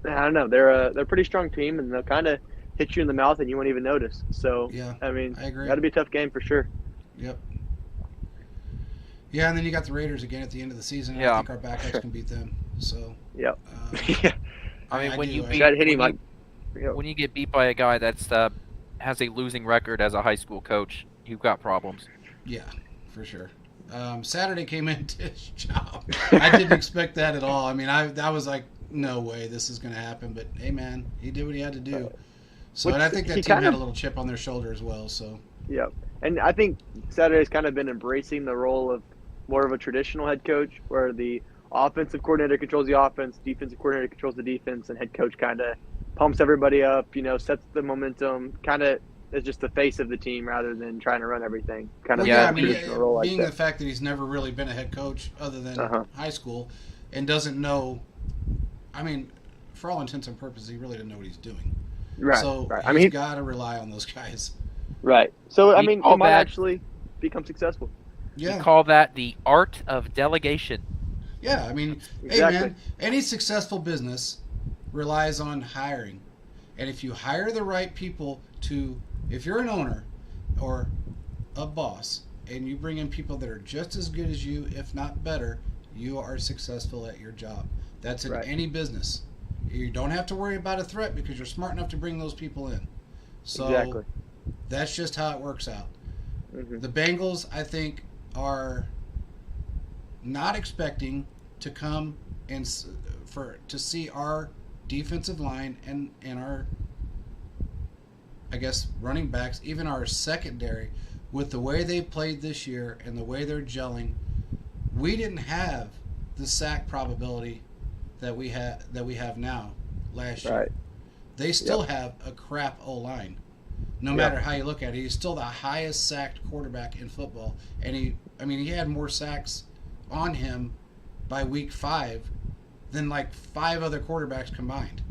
don't know. They're a pretty strong team, and they'll kind of hit you in the mouth, and you won't even notice. So, yeah, I mean, I agree. That'll be a tough game for sure. Yep. Yeah, and then you got the Raiders again at the end of the season. Yeah. I think our backups can beat them. So. Yep. Yeah. I mean, when you get beat by a guy that's has a losing record as a high school coach, you've got problems. Yeah, for sure. Saturday came into his job. I didn't expect that at all. I mean, I was like, no way this is going to happen. But, hey, man, he did what he had to do. So, and I think that team had a little chip on their shoulder as well. So. Yeah. And I think Saturday's kind of been embracing the role of more of a traditional head coach where the offensive coordinator controls the offense, defensive coordinator controls the defense, and head coach kind of pumps everybody up, sets the momentum, kind of is just the face of the team rather than trying to run everything. Traditional role like that. The fact that he's never really been a head coach other than high school and doesn't know, I mean, for all intents and purposes, he really didn't know what he's doing. Right. So right. He's got to rely on those guys. Right. So, I mean, he might actually become successful. Yeah. We call that the art of delegation. Yeah, I mean, hey, man, any successful business relies on hiring. And if you hire the right people if you're an owner or a boss and you bring in people that are just as good as you, if not better, you are successful at your job. That's in any business. You don't have to worry about a threat because you're smart enough to bring those people in. So that's just how it works out. Mm-hmm. The Bengals, I think, are not expecting to come and to see our defensive line and our, I guess, running backs, even our secondary, with the way they played this year and the way they're gelling. We didn't have the sack probability that we have now last year. They still have a crap O-line. No matter how you look at it, he's still the highest sacked quarterback in football, and he had more sacks on him by week 5 than like 5 other quarterbacks combined.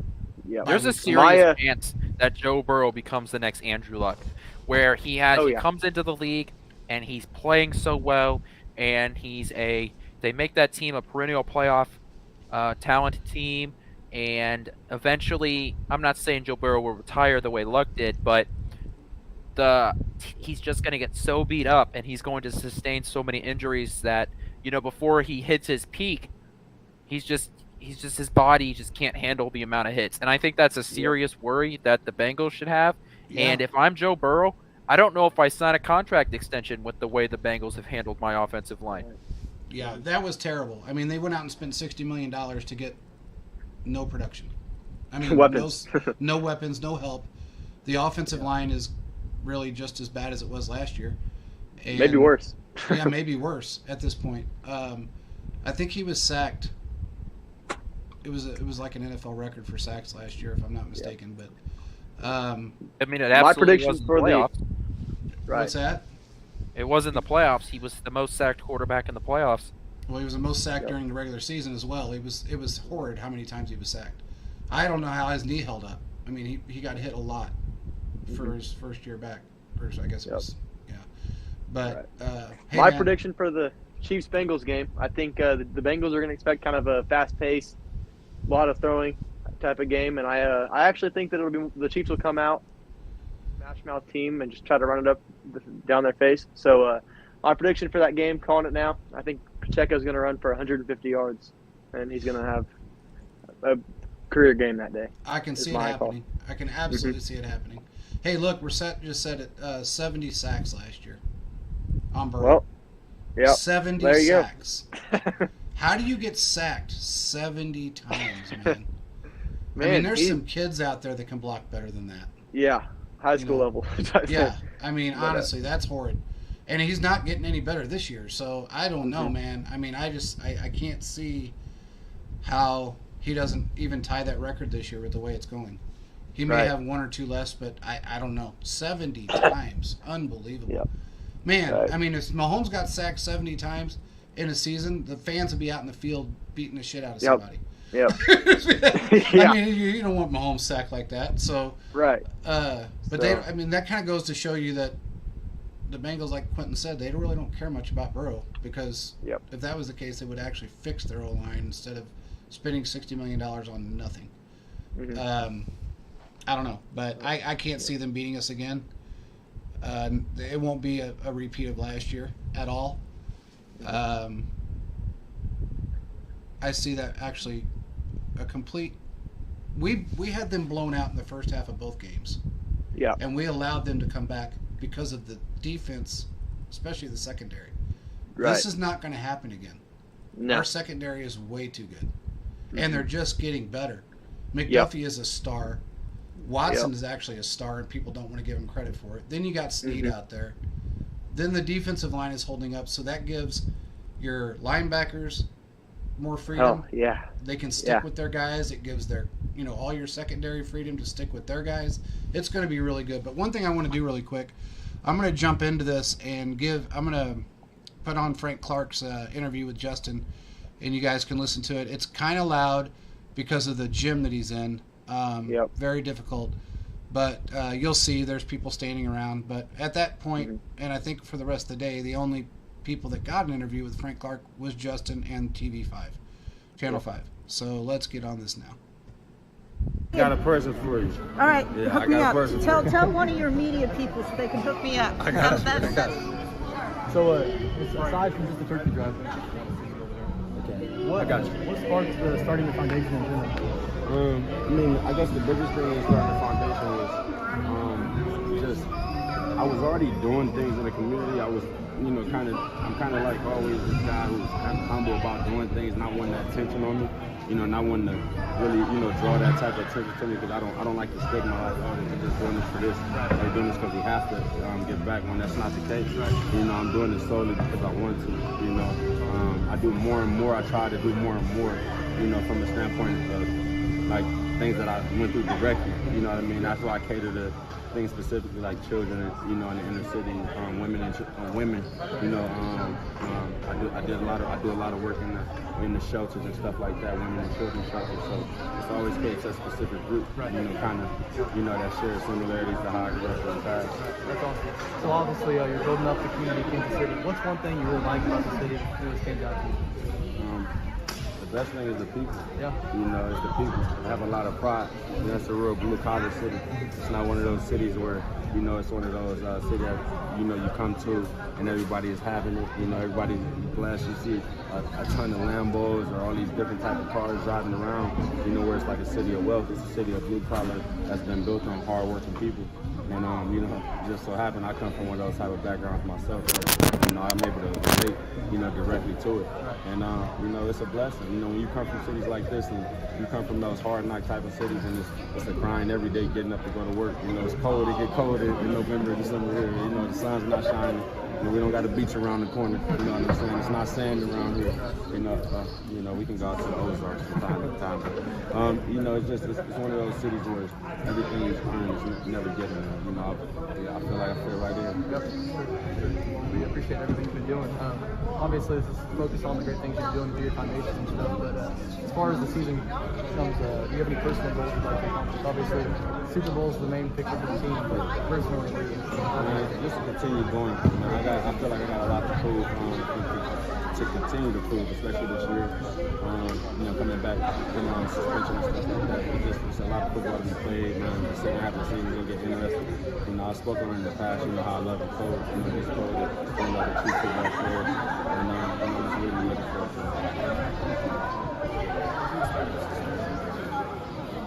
Yeah. There's a week serious chance that Joe Burrow becomes the next Andrew Luck, where he comes into the league and he's playing so well, and they make that team a perennial playoff talented team, and eventually, I'm not saying Joe Burrow will retire the way Luck did, but he's just going to get so beat up, and he's going to sustain so many injuries that, before he hits his peak, he's just his body just can't handle the amount of hits. And I think that's a serious worry that the Bengals should have. Yeah. And if I'm Joe Burrow, I don't know if I sign a contract extension with the way the Bengals have handled my offensive line. Yeah, that was terrible. I mean, they went out and spent $60 million to get no production. I mean, weapons. No weapons, no help. The offensive line is really just as bad as it was last year. And, maybe worse. Yeah, maybe worse at this point. I think he was sacked. It was like an NFL record for sacks last year, if I'm not mistaken. But I mean, it absolutely my prediction was in the for playoffs. Right. What's that? It was in the playoffs. He was the most sacked quarterback in the playoffs. Well, he was the most sacked during the regular season as well. It was horrid how many times he was sacked. I don't know how his knee held up. I mean, he got hit a lot for his first year back. First, I guess it was. Yeah. But hey, my man, prediction for the Chiefs-Bengals game, I think the Bengals are going to expect kind of a fast-paced, lot of throwing type of game, and I actually think that the Chiefs will come out, smash mouth team, and just try to run it up down their face. So my prediction for that game, calling it now, I think Pacheco's going to run for 150 yards, and he's going to have a career game that day. I can see it happening. I can absolutely see it happening. Hey, look, we're just set at 70 sacks last year on Burrow. Well, yeah, 70 there you sacks. How do you get sacked 70 times, man? I mean, there's some kids out there that can block better than that. Yeah, high school level. Yeah, I mean, honestly, that's horrid. And he's not getting any better this year, so I don't know, man. I mean, I can't see how he doesn't even tie that record this year with the way it's going. He may have 1 or 2 less, but I don't know. 70 times. Unbelievable. Yep. Man, I mean, if Mahomes got sacked 70 times in a season, the fans would be out in the field beating the shit out of somebody. Yeah. I mean, you don't want Mahomes sacked like that. So right. But I mean, that kind of goes to show you that the Bengals, like Quentin said, they really don't care much about Burrow, because if that was the case, they would actually fix their O-line instead of spending $60 million on nothing. I don't know, but I can't see them beating us again. It won't be a repeat of last year at all. I see that actually a complete. We had them blown out in the first half of both games. Yeah. And we allowed them to come back because of the defense, especially the secondary. Right. This is not going to happen again. No. Our secondary is way too good. And they're just getting better. McDuffie is a star. Watson is actually a star, and people don't want to give him credit for it. Then you got Snead out there. Then the defensive line is holding up, so that gives your linebackers more freedom. Oh, yeah. They can stick with their guys. It gives their, all your secondary freedom to stick with their guys. It's going to be really good. But one thing I want to do really quick, I'm going to jump into this and I'm going to put on Frank Clark's interview with Justin, and you guys can listen to it. It's kind of loud because of the gym that he's in. Very difficult. But you'll see there's people standing around. But at that point, and I think for the rest of the day, the only people that got an interview with Frank Clark was Justin and TV5, Channel 5. So let's get on this now. I got a present for you. All right, yeah, hook me up. Tell one of your media people so they can hook me up. I got it. So, aside from just the turkey drive, What sparked the starting the foundation in general? I mean, I guess the biggest thing in starting the foundation was I was already doing things in the community. I was, I'm kind of like always this guy who's kind of humble about doing things, not wanting that attention on me, not wanting to really, draw that type of attention to me, because I don't like the stigma like, oh, they're just doing this for this, they're doing this because we have to get back, when that's not the case. I'm doing this solely because I want to, I do more and more, I try to do more and more, from a standpoint of like things that I went through directly, You know what I mean? That's why I cater to things specifically like children, you know, in the inner city, women and women. You know, I do a lot of work in the shelters and stuff like that, women and children shelters. So it's always catered to a specific group. You know, kind of, you know, that share similarities to how I grew up in the past. That's awesome. So obviously, you're building up the community of Kansas City. What's one thing you really like about the city that really stands out to you? The best thing is the people. Yeah. You know, it's the people. I have a lot of pride. You know, it's a real blue-collar city. It's not one of those cities where, you know, it's one of those cities that, you know, you come to and everybody is having it. You know, everybody's blessed. You see a ton of Lambos or all these different type of cars driving around. You know, where it's like a city of wealth. It's a city of blue-collar that's been built on hard-working people. And, you know, just so happen I come from one of those type of backgrounds myself. Where, you know, I'm able to relate, you know, directly to it. And, you know, it's a blessing. You know, when you come from cities like this and you come from those hard knock type of cities and it's a grind every day getting up to go to work. You know, it's cold. It get cold in November, December here. You know, the sun's not shining. You know, we don't got a beach around the corner. You know what I'm saying? It's not sand around here. You know, we can go out to the Ozarks from time to time. But, you know, it's one of those cities where everything is earned. It's never given. You know, I feel like I fit right in. Yep. We appreciate everything you've been doing. Obviously, this is focused on the great things you're doing through your foundation and stuff. But as far as the season comes, do you have any personal goals you'd like to accomplish? Obviously, Super Bowl is the main picture for the team, but personally, just to continue going. I feel like I got a lot to prove. To continue to prove, especially this year. You know, coming back, you know, suspension and stuff like that. It's a lot of football to be played. The second half of the season is going to get interesting. You know, I've spoken on in the past, you know, how I love the coach. You know, this coach is one of the true football players. And I'm just really looking forward to it.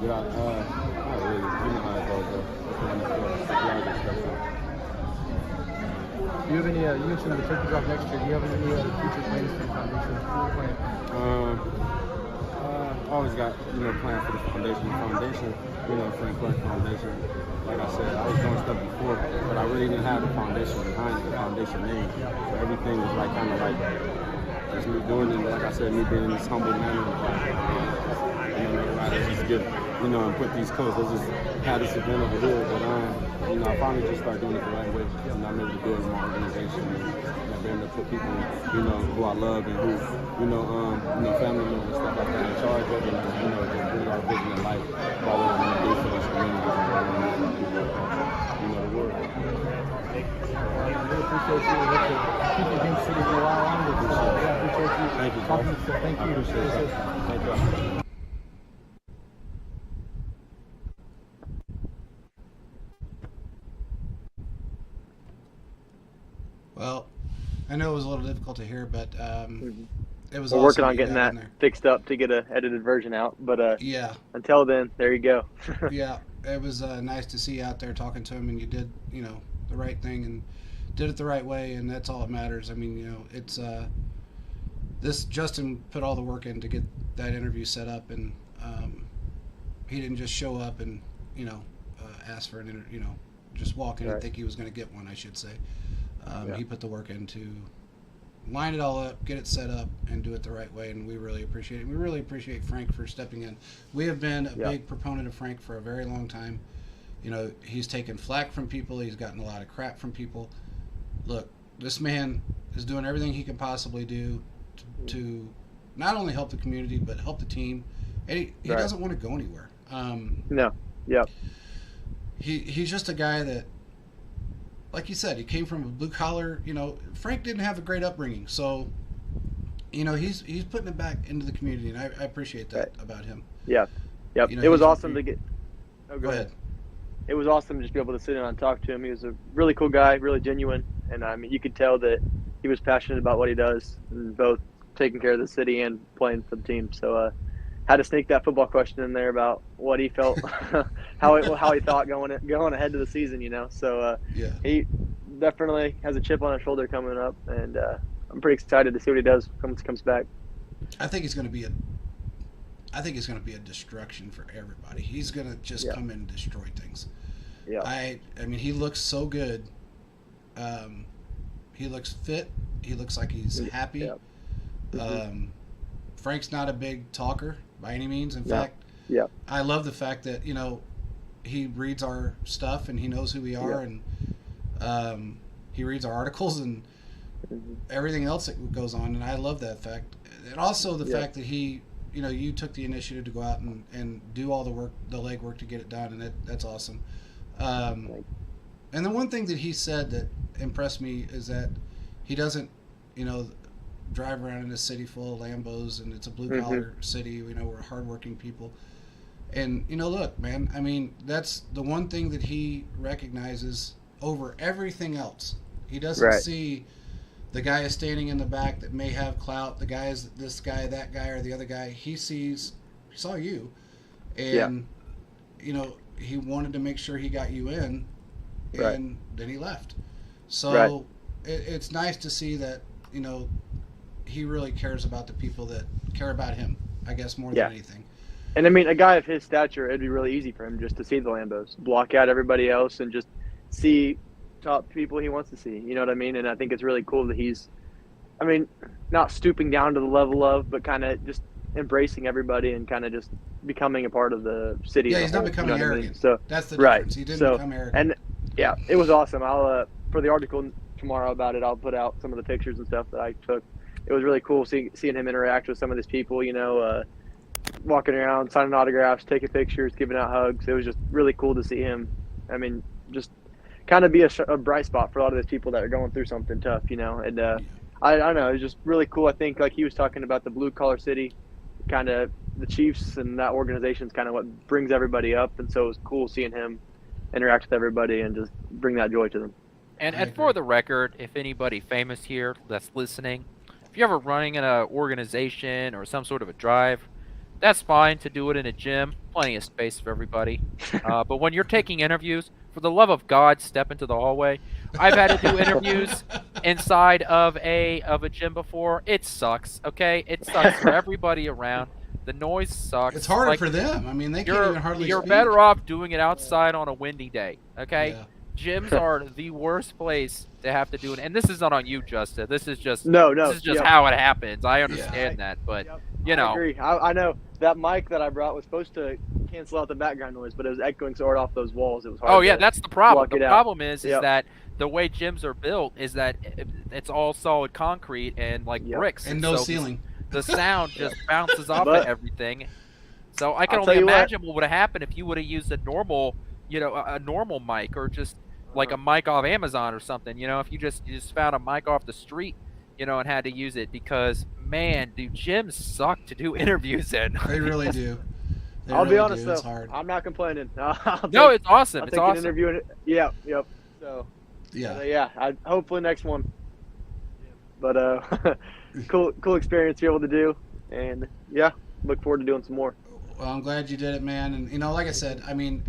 Not really. You know how it goes, though. Do you have any, you mentioned the turkey drop next year. Do you have any future plans for the foundation? Always got, you know, plans for the foundation. The foundation, you know, Frank Clark Foundation. Like I said, I was doing stuff before, but I really didn't have the foundation behind it, the foundation name. So everything was like kind of like just me doing it. Like I said, me being in this humble manner. You know, everybody just get, you know, and put these coats. Let's just have this event over here. But you know, I finally just started doing it the right way. And I'm able to do it in my organization. And being able to put people, you know, who I love and who, you know, family members and stuff like that in charge of it. And, you know, just bring our vision to life about what we're going to do for this community and you know, the world. I really appreciate you. Keep the Kansas City for a while longer. I appreciate you. Thank you, Thank you. I appreciate it. Thank you. Well, I know it was a little difficult to hear, but it was. We're awesome working on you getting got that in fixed up to get an edited version out. But yeah, until then, there you go. yeah, it was nice to see you out there talking to him, and you did, you know, the right thing and did it the right way, and that's all that matters. I mean, you know, it's this Justin put all the work in to get that interview set up, and he didn't just show up and, you know, ask for an interview, you know, just walk in and think he was going to get one, I should say. He put the work in to line it all up, get it set up, and do it the right way, and we really appreciate it. We really appreciate Frank for stepping in. We have been a big proponent of Frank for a very long time. You know, he's taken flack from people. He's gotten a lot of crap from people. Look, this man is doing everything he can possibly do to not only help the community, but help the team. And he doesn't want to go anywhere. No. Yeah. He's just a guy that, like you said, he came from a blue collar. You know, Frank didn't have a great upbringing, so you know he's putting it back into the community, and I appreciate that about him. Yeah. Yep. You know, it was awesome to get. Oh, go ahead. It was awesome to just be able to sit down and talk to him. He was a really cool guy, really genuine, and I mean, you could tell that he was passionate about what he does, and both taking care of the city and playing for the team. So, had to sneak that football question in there about what he felt, how he thought going ahead to the season. You know, so he definitely has a chip on his shoulder coming up, and I'm pretty excited to see what he does when he comes back. I think he's going to be a destruction for everybody. He's going to just come in and destroy things. Yeah. I mean, he looks so good. He looks fit. He looks like he's happy. Yeah. Frank's not a big talker by any means. In fact, I love the fact that, you know, he reads our stuff and he knows who we are, and he reads our articles and everything else that goes on, and I love that fact. And also the fact that he, you took the initiative to go out and do all the work, the legwork to get it done, and that's awesome. And the one thing that he said that impressed me is that he doesn't, drive around in a city full of Lambos, and it's a blue collar city. We're hardworking people. And, look, man, I mean, that's the one thing that he recognizes over everything else. He doesn't see the guy is standing in the back that may have clout, the guy is this guy, that guy, or the other guy. He saw you. And, he wanted to make sure he got you in, and then he left. So it's nice to see that, he really cares about the people that care about him, I guess, more than anything. And I mean, a guy of his stature, it'd be really easy for him just to see the Lambos, block out everybody else, and just see top people he wants to see. You know what I mean? And I think it's really cool that he's, not stooping down to the level of, but kind of just embracing everybody and kind of just becoming a part of the city. Yeah, he's not becoming arrogant. So that's the difference. He didn't become arrogant. And yeah, it was awesome. I'll for the article tomorrow about it, I'll put out some of the pictures and stuff that I took. It was really cool seeing him interact with some of these people, walking around, signing autographs, taking pictures, giving out hugs. It was just really cool to see him. Just kind of be a bright spot for a lot of those people that are going through something tough, And I don't know, it was just really cool. I think, like he was talking about the blue collar city, kind of the Chiefs and that organization is kind of what brings everybody up. And so it was cool seeing him interact with everybody and just bring that joy to them. And for the record, if anybody famous here that's listening, if you're ever running in an organization or some sort of a drive, that's fine to do it in a gym. Plenty of space for everybody. But when you're taking interviews, for the love of God, step into the hallway. I've had to do interviews inside of a gym before. It sucks, okay? It sucks for everybody around. The noise sucks. It's harder for them. I mean, they can't even hardly You're speak. better off doing it outside on a windy day, okay? Yeah. Gyms are the worst place to have to do it, and this is not on you, Justin. This is just This is just how it happens. I understand that, but I agree. I know that mic that I brought was supposed to cancel out the background noise, but it was echoing so hard off those walls. It was hard. Oh yeah, that's the problem. The problem is Yep. that the way gyms are built is that it's all solid concrete and bricks, And no so ceiling. The sound just bounces off of everything. So I can I'll only tell you imagine what would have happened if you would have used a normal, a normal mic or just like a mic off Amazon or something. If you just found a mic off the street, and had to use it, because man, do gyms suck to do interviews in. They really do. I'll be honest It's though, hard. I'm not complaining. No, it's awesome. I'll It's take awesome. an interview. Yep. So hopefully next one. But cool experience to be able to do, and look forward to doing some more. Well, I'm glad you did it, man. And like I said, I mean,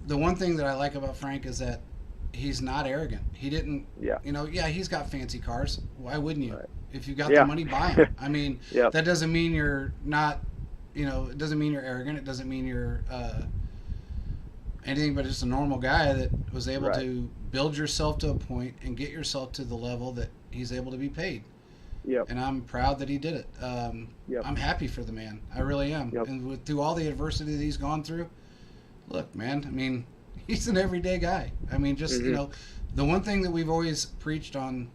the one thing that I like about Frank is that he's not arrogant. He didn't. He's got fancy cars. Why wouldn't you? Right. If you got the money, buy them. I mean, Yep. that doesn't mean you're not. It doesn't mean you're arrogant. It doesn't mean you're anything but just a normal guy that was able to build yourself to a point and get yourself to the level that he's able to be paid. Yep. And I'm proud that he did it. I'm happy for the man. I really am. Yep. And through all the adversity that he's gone through, look, man, I mean, he's an everyday guy. I mean, just, the one thing that we've always preached on,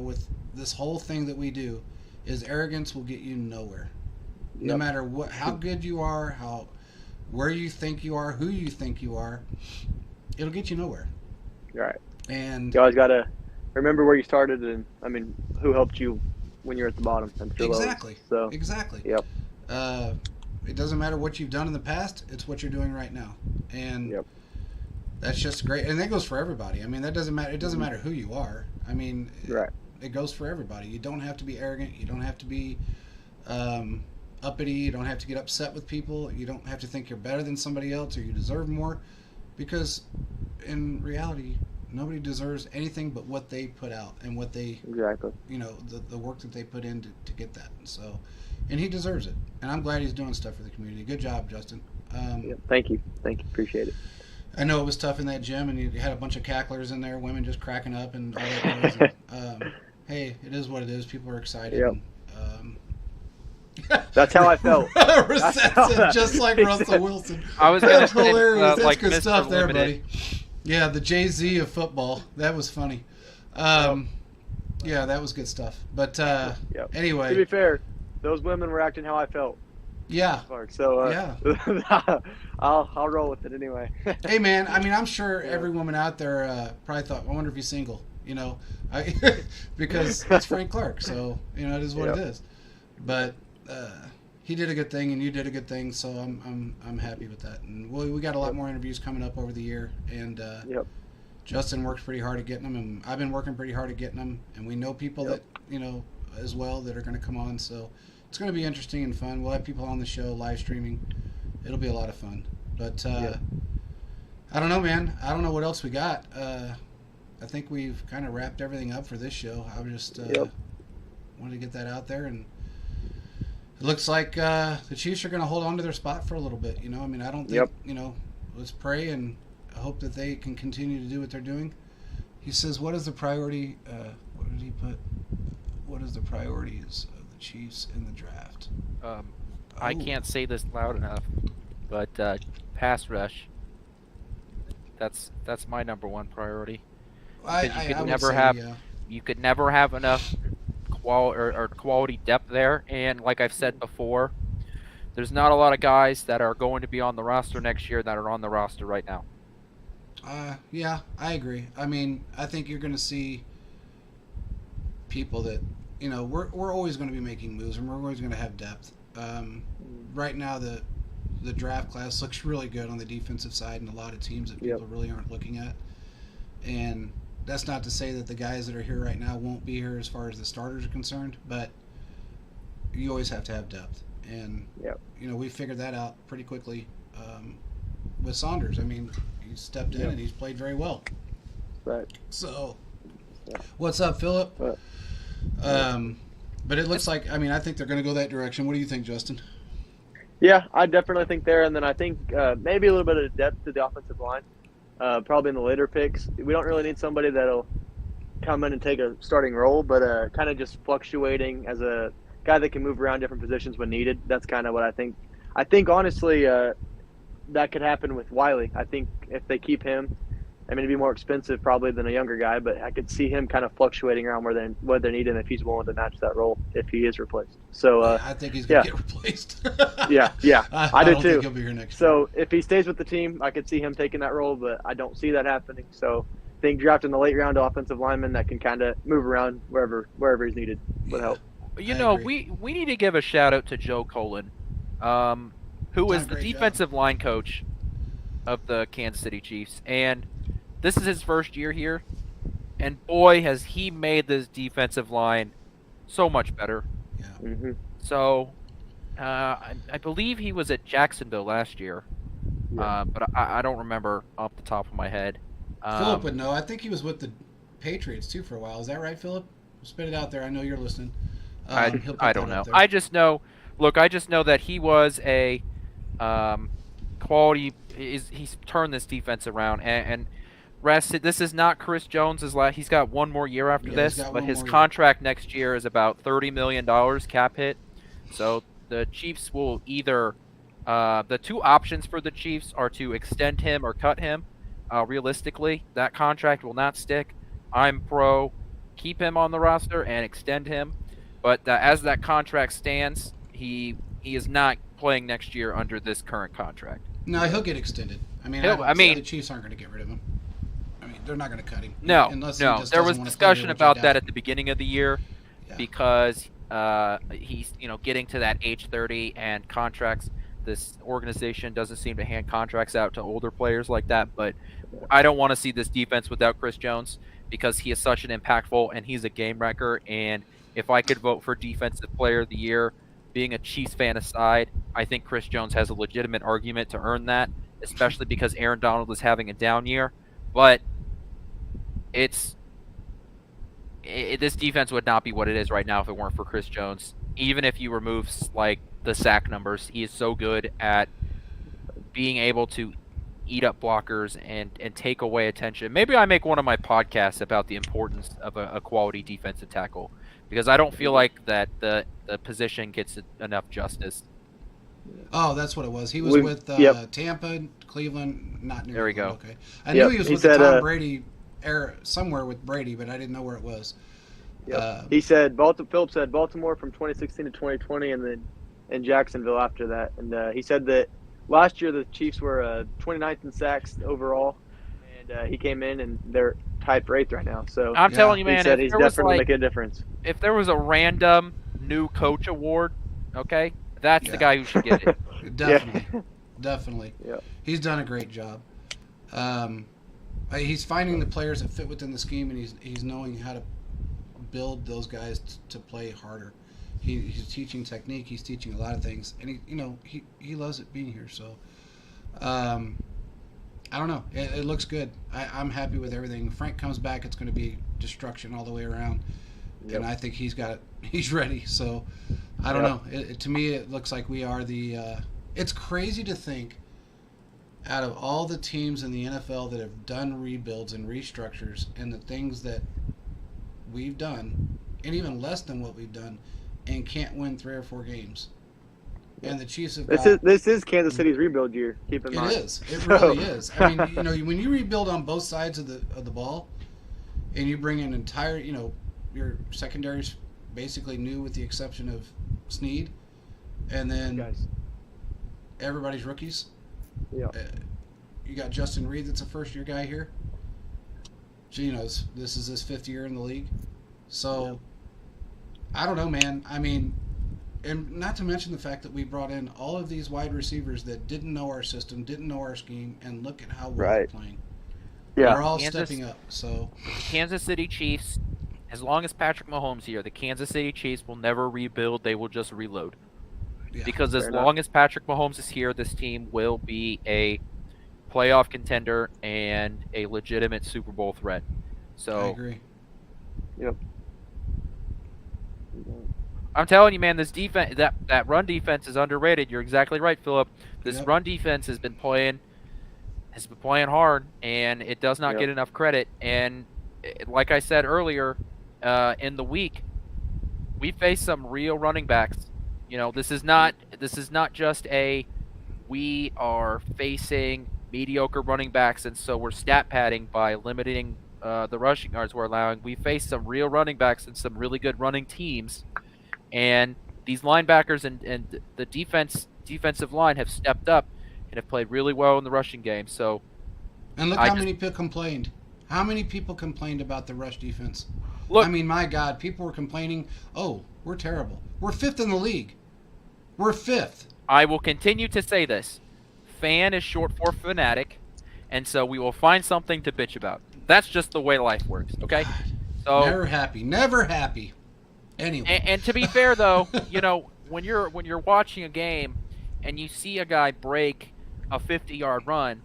with this whole thing that we do, is arrogance will get you nowhere. Yep. No matter how good you are, where you think you are, who you think you are, it'll get you nowhere. Right. And You always got to remember where you started, and who helped you when you're at the bottom. exactly. So Exactly. Yep. It doesn't matter what you've done in the past; it's what you're doing right now, and that's just great. And that goes for everybody. I mean, that doesn't matter. It doesn't matter who you are. I mean, it goes for everybody. You don't have to be arrogant. You don't have to be uppity. You don't have to get upset with people. You don't have to think you're better than somebody else or you deserve more, because in reality, nobody deserves anything but what they put out and what they the work that they put in to get that. And he deserves it. And I'm glad he's doing stuff for the community. Good job, Justin. Thank you. Appreciate it. I know it was tough in that gym, and you had a bunch of cacklers in there, women just cracking up and all that noise. And, hey, it is what it is. People are excited. Yep. And, That's how I felt. Brissett said just like Russell Wilson. I was gonna That's say, hilarious. That's like good Mr. stuff there, Limited. buddy. Yeah, the Jay-Z of football. That was funny. Yeah, that was good stuff. But Yep. To be anyway, fair, those women were acting how I felt, yeah. Clark. So Yeah. I'll roll with it anyway. Hey, man, I mean, I'm sure every woman out there probably thought, I wonder if he's single, because it's Frank Clark. So, it is what it is. But he did a good thing, and you did a good thing, so I'm happy with that. And we got a lot more interviews coming up over the year, and Yep. Justin works pretty hard at getting them, and I've been working pretty hard at getting them, and we know people that, as well that are going to come on, so it's going to be interesting and fun. We'll have people on the show, live streaming. It'll be a lot of fun. But I don't know, man. I don't know what else we got. I think we've kind of wrapped everything up for this show. I just wanted to get that out there, and it looks like the Chiefs are going to hold on to their spot for a little bit. I mean, I don't think, let's pray and hope that they can continue to do what they're doing. He says, what is the priority? What did he put? What is the priorities of the Chiefs in the draft? I can't say this loud enough, but pass rush. That's my number one priority. You could never have enough quality depth there, and like I've said before, there's not a lot of guys that are going to be on the roster next year that are on the roster right now. Yeah, I agree. I mean, I think you're going to see people that, we're always going to be making moves, and we're always going to have depth. Right now, the draft class looks really good on the defensive side, and a lot of teams that people really aren't looking at. And that's not to say that the guys that are here right now won't be here as far as the starters are concerned, but you always have to have depth. And, we figured that out pretty quickly with Saunders. I mean, he stepped in and he's played very well. Right. So, what's up, Philip? But it looks like, I think they're going to go that direction. What do you think, Justin? Yeah, I definitely think there, and then I think maybe a little bit of depth to the offensive line, probably in the later picks. We don't really need somebody that'll come in and take a starting role, but kind of just fluctuating as a guy that can move around different positions when needed. That's kind of what I think. I think, honestly, that could happen with Wiley. I think if they keep him, it'd be more expensive probably than a younger guy, but I could see him kind of fluctuating around where they need him if he's willing to match that role if he is replaced. So I think he's going to get replaced. yeah, I do don't too. think he'll be here next year. If he stays with the team, I could see him taking that role, but I don't see that happening. So I think drafting the late round offensive lineman that can kind of move around wherever he's needed would help. We need to give a shout out to Joe Colin, who is the defensive line coach of the Kansas City Chiefs, and this is his first year here, and boy, has he made this defensive line so much better. Yeah. Mm-hmm. So, I believe he was at Jacksonville last year, but I don't remember off the top of my head. Philip would know. I think he was with the Patriots too for a while. Is that right, Philip? Spit it out there. I know you're listening. I don't know. I just know. Look, I just know that he was a quality. He's turned this defense around and. Rest. This is not Chris Jones's last. He's got one more year after this, but his contract next year is about $30 million cap hit. So the Chiefs will either the two options for the Chiefs are to extend him or cut him. Realistically, that contract will not stick. I'm pro keep him on the roster and extend him, but as that contract stands, he is not playing next year under this current contract. No, he'll get extended. The Chiefs aren't going to get rid of him. They're not going to cut him. No. There was discussion about that at the beginning of the year because he's getting to that age 30 and contracts. This organization doesn't seem to hand contracts out to older players like that. But I don't want to see this defense without Chris Jones because he is such an impactful and he's a game wrecker. And if I could vote for Defensive Player of the Year, being a Chiefs fan aside, I think Chris Jones has a legitimate argument to earn that, especially because Aaron Donald is having a down year. But this defense would not be what it is right now if it weren't for Chris Jones. Even if you remove the sack numbers, he is so good at being able to eat up blockers and take away attention. Maybe I make one of my podcasts about the importance of a quality defensive tackle because I don't feel like that the position gets enough justice. Oh, that's what it was. He was We- with yep. Tampa, Cleveland, not New There we England. go. Okay, I Yep. knew he was He with said, the Tom Brady era, somewhere with Brady, but I didn't know where it was. Yep. He said Phillips said Baltimore from 2016 to 2020, and then in Jacksonville after that. And he said that last year the Chiefs were 29th in sacks overall, and he came in and they're tied for 8th right now. So I'm Yeah. telling you, he man, said if he's there was definitely like making a difference. if there was a random new coach award, okay, that's the Yeah. guy who should get it. Definitely, definitely. Yeah. He's done a great job. He's finding the players that fit within the scheme, and he's knowing how to build those guys to play harder. He's teaching technique. He's teaching a lot of things, and he loves it being here. So, I don't know. It looks good. I'm happy with everything. Frank comes back, it's going to be destruction all the way around, Yep. and I think he's got it. He's ready. So, I don't know. To me, it looks like we are the. It's crazy to think, out of all the teams in the NFL that have done rebuilds and restructures, and the things that we've done, and even less than what we've done, and can't win 3 or 4 games. And the Chiefs have got. This is Kansas City's rebuild year. Keep in It mind. is. It really is. I mean, when you rebuild on both sides of the ball, and you bring in entire, your secondary's basically new with the exception of Snead, and then Guys. everybody's rookies. Yeah. You got Justin Reed, that's a first-year guy here. Geno's. This is his 5th year in the league. So, I don't know, man. I mean, and not to mention the fact that we brought in all of these wide receivers that didn't know our system, didn't know our scheme, and look at how well they're Right. playing. Yeah. They're all Kansas- stepping up. So, Kansas City Chiefs, as long as Patrick Mahomes here, the Kansas City Chiefs will never rebuild. They will just reload. yeah. Because as Fair long as Patrick Mahomes is here, this team will be a playoff contender and a legitimate Super Bowl threat. I So agree. I'm telling you, man, this defense, that run defense is underrated. You're exactly right, Philip. This Yep. run defense has been playing hard, and it does not Yep. get enough credit. And like I said earlier, in the week, we faced some real running backs. This is not just we are facing mediocre running backs, and so we're stat padding by limiting the rushing yards we're allowing. We faced some real running backs and some really good running teams. And these linebackers and the defensive line have stepped up and have played really well in the rushing game. So And look I how just- many people complained. How many people complained about the rush defense? look, I mean, my God, people were complaining, oh, we're terrible. We're 5th in the league. We're 5th. I will continue to say this. Fan is short for fanatic, and so we will find something to bitch about. That's just the way life works, okay? So Never happy. Never happy. Anyway. and to be fair though, when you're watching a game and you see a guy break a 50-yard run,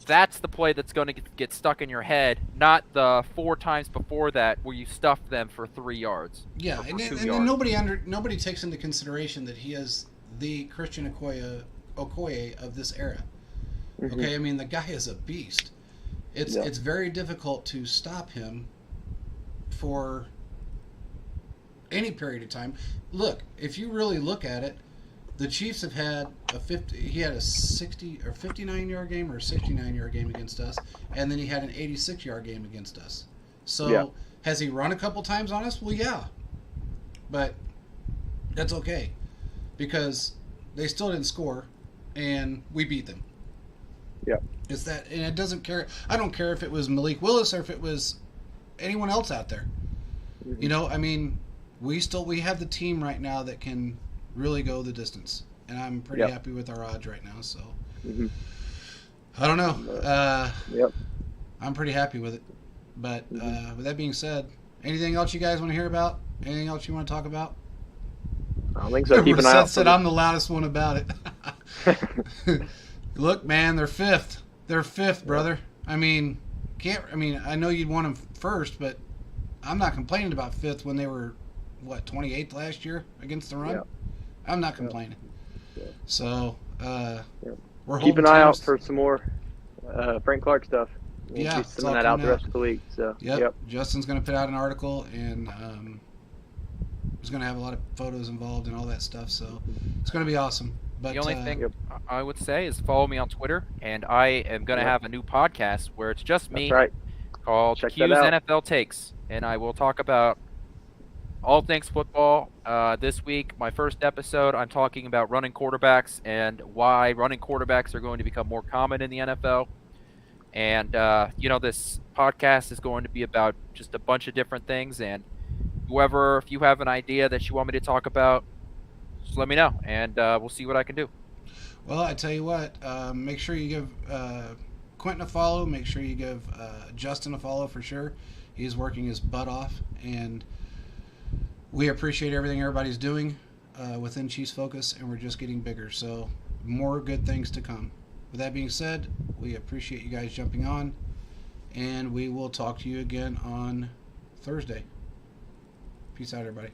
that's the play that's going to get stuck in your head, not the 4 times before that where you stuffed them for 3 yards. Yeah, for and 2 then yards. nobody takes into consideration that he is the Christian Okoye of this era. Mhm. Okay, I mean the guy is a beast. It's Yeah. it's very difficult to stop him for any period of time. Look, if you really look at it, the Chiefs have had he had a 60 or 59-yard game or a 69-yard game against us, and then he had an 86-yard game against us. So Yeah. has he run a couple times on us? Well, yeah, but that's okay because they still didn't score, and we beat them. Yeah. It's that, and it doesn't care. I don't care if it was Malik Willis or if it was anyone else out there. Mhm. I mean, we have the team right now that can really go the distance, and I'm pretty Yep. happy with our odds right now. So Mhm. I don't know. Yep. I'm pretty happy with it. But with that being said, anything else you guys want to hear about? Anything else you want to talk about? I don't think so. Keep an eye out. Seth said I'm the loudest one about it. Look, man, they're 5th. They're 5th, brother. I mean, I know you'd want them first, but I'm not complaining about 5th when they were 28th last year against the run. Yeah. I'm not complaining. Yeah. So, we're Keep holding an eye out teams- for some more Frank Clark stuff. We'll Yeah, be it's sending all that out coming the rest of the week. So Yep. Justin's going to put out an article, and He's going to have a lot of photos involved and all that stuff, so it's going to be awesome. But The only thing Yep. I would say is follow me on Twitter, and I am going to Yep. have a new podcast where it's just me, That's right. called Check that Q's out. NFL Takes, and I will talk about all things football. This week, my first episode, I'm talking about running quarterbacks and why running quarterbacks are going to become more common in the NFL. And this podcast is going to be about just a bunch of different things. And if you have an idea that you want me to talk about, just let me know, and we'll see what I can do. Well, I tell you what, make sure you give Quentin a follow. Make sure you give Justin a follow for sure. He's working his butt off, and we appreciate everything everybody's doing within Chiefs Focus, and we're just getting bigger. So more good things to come. With that being said, we appreciate you guys jumping on, and we will talk to you again on Thursday. Peace out, everybody.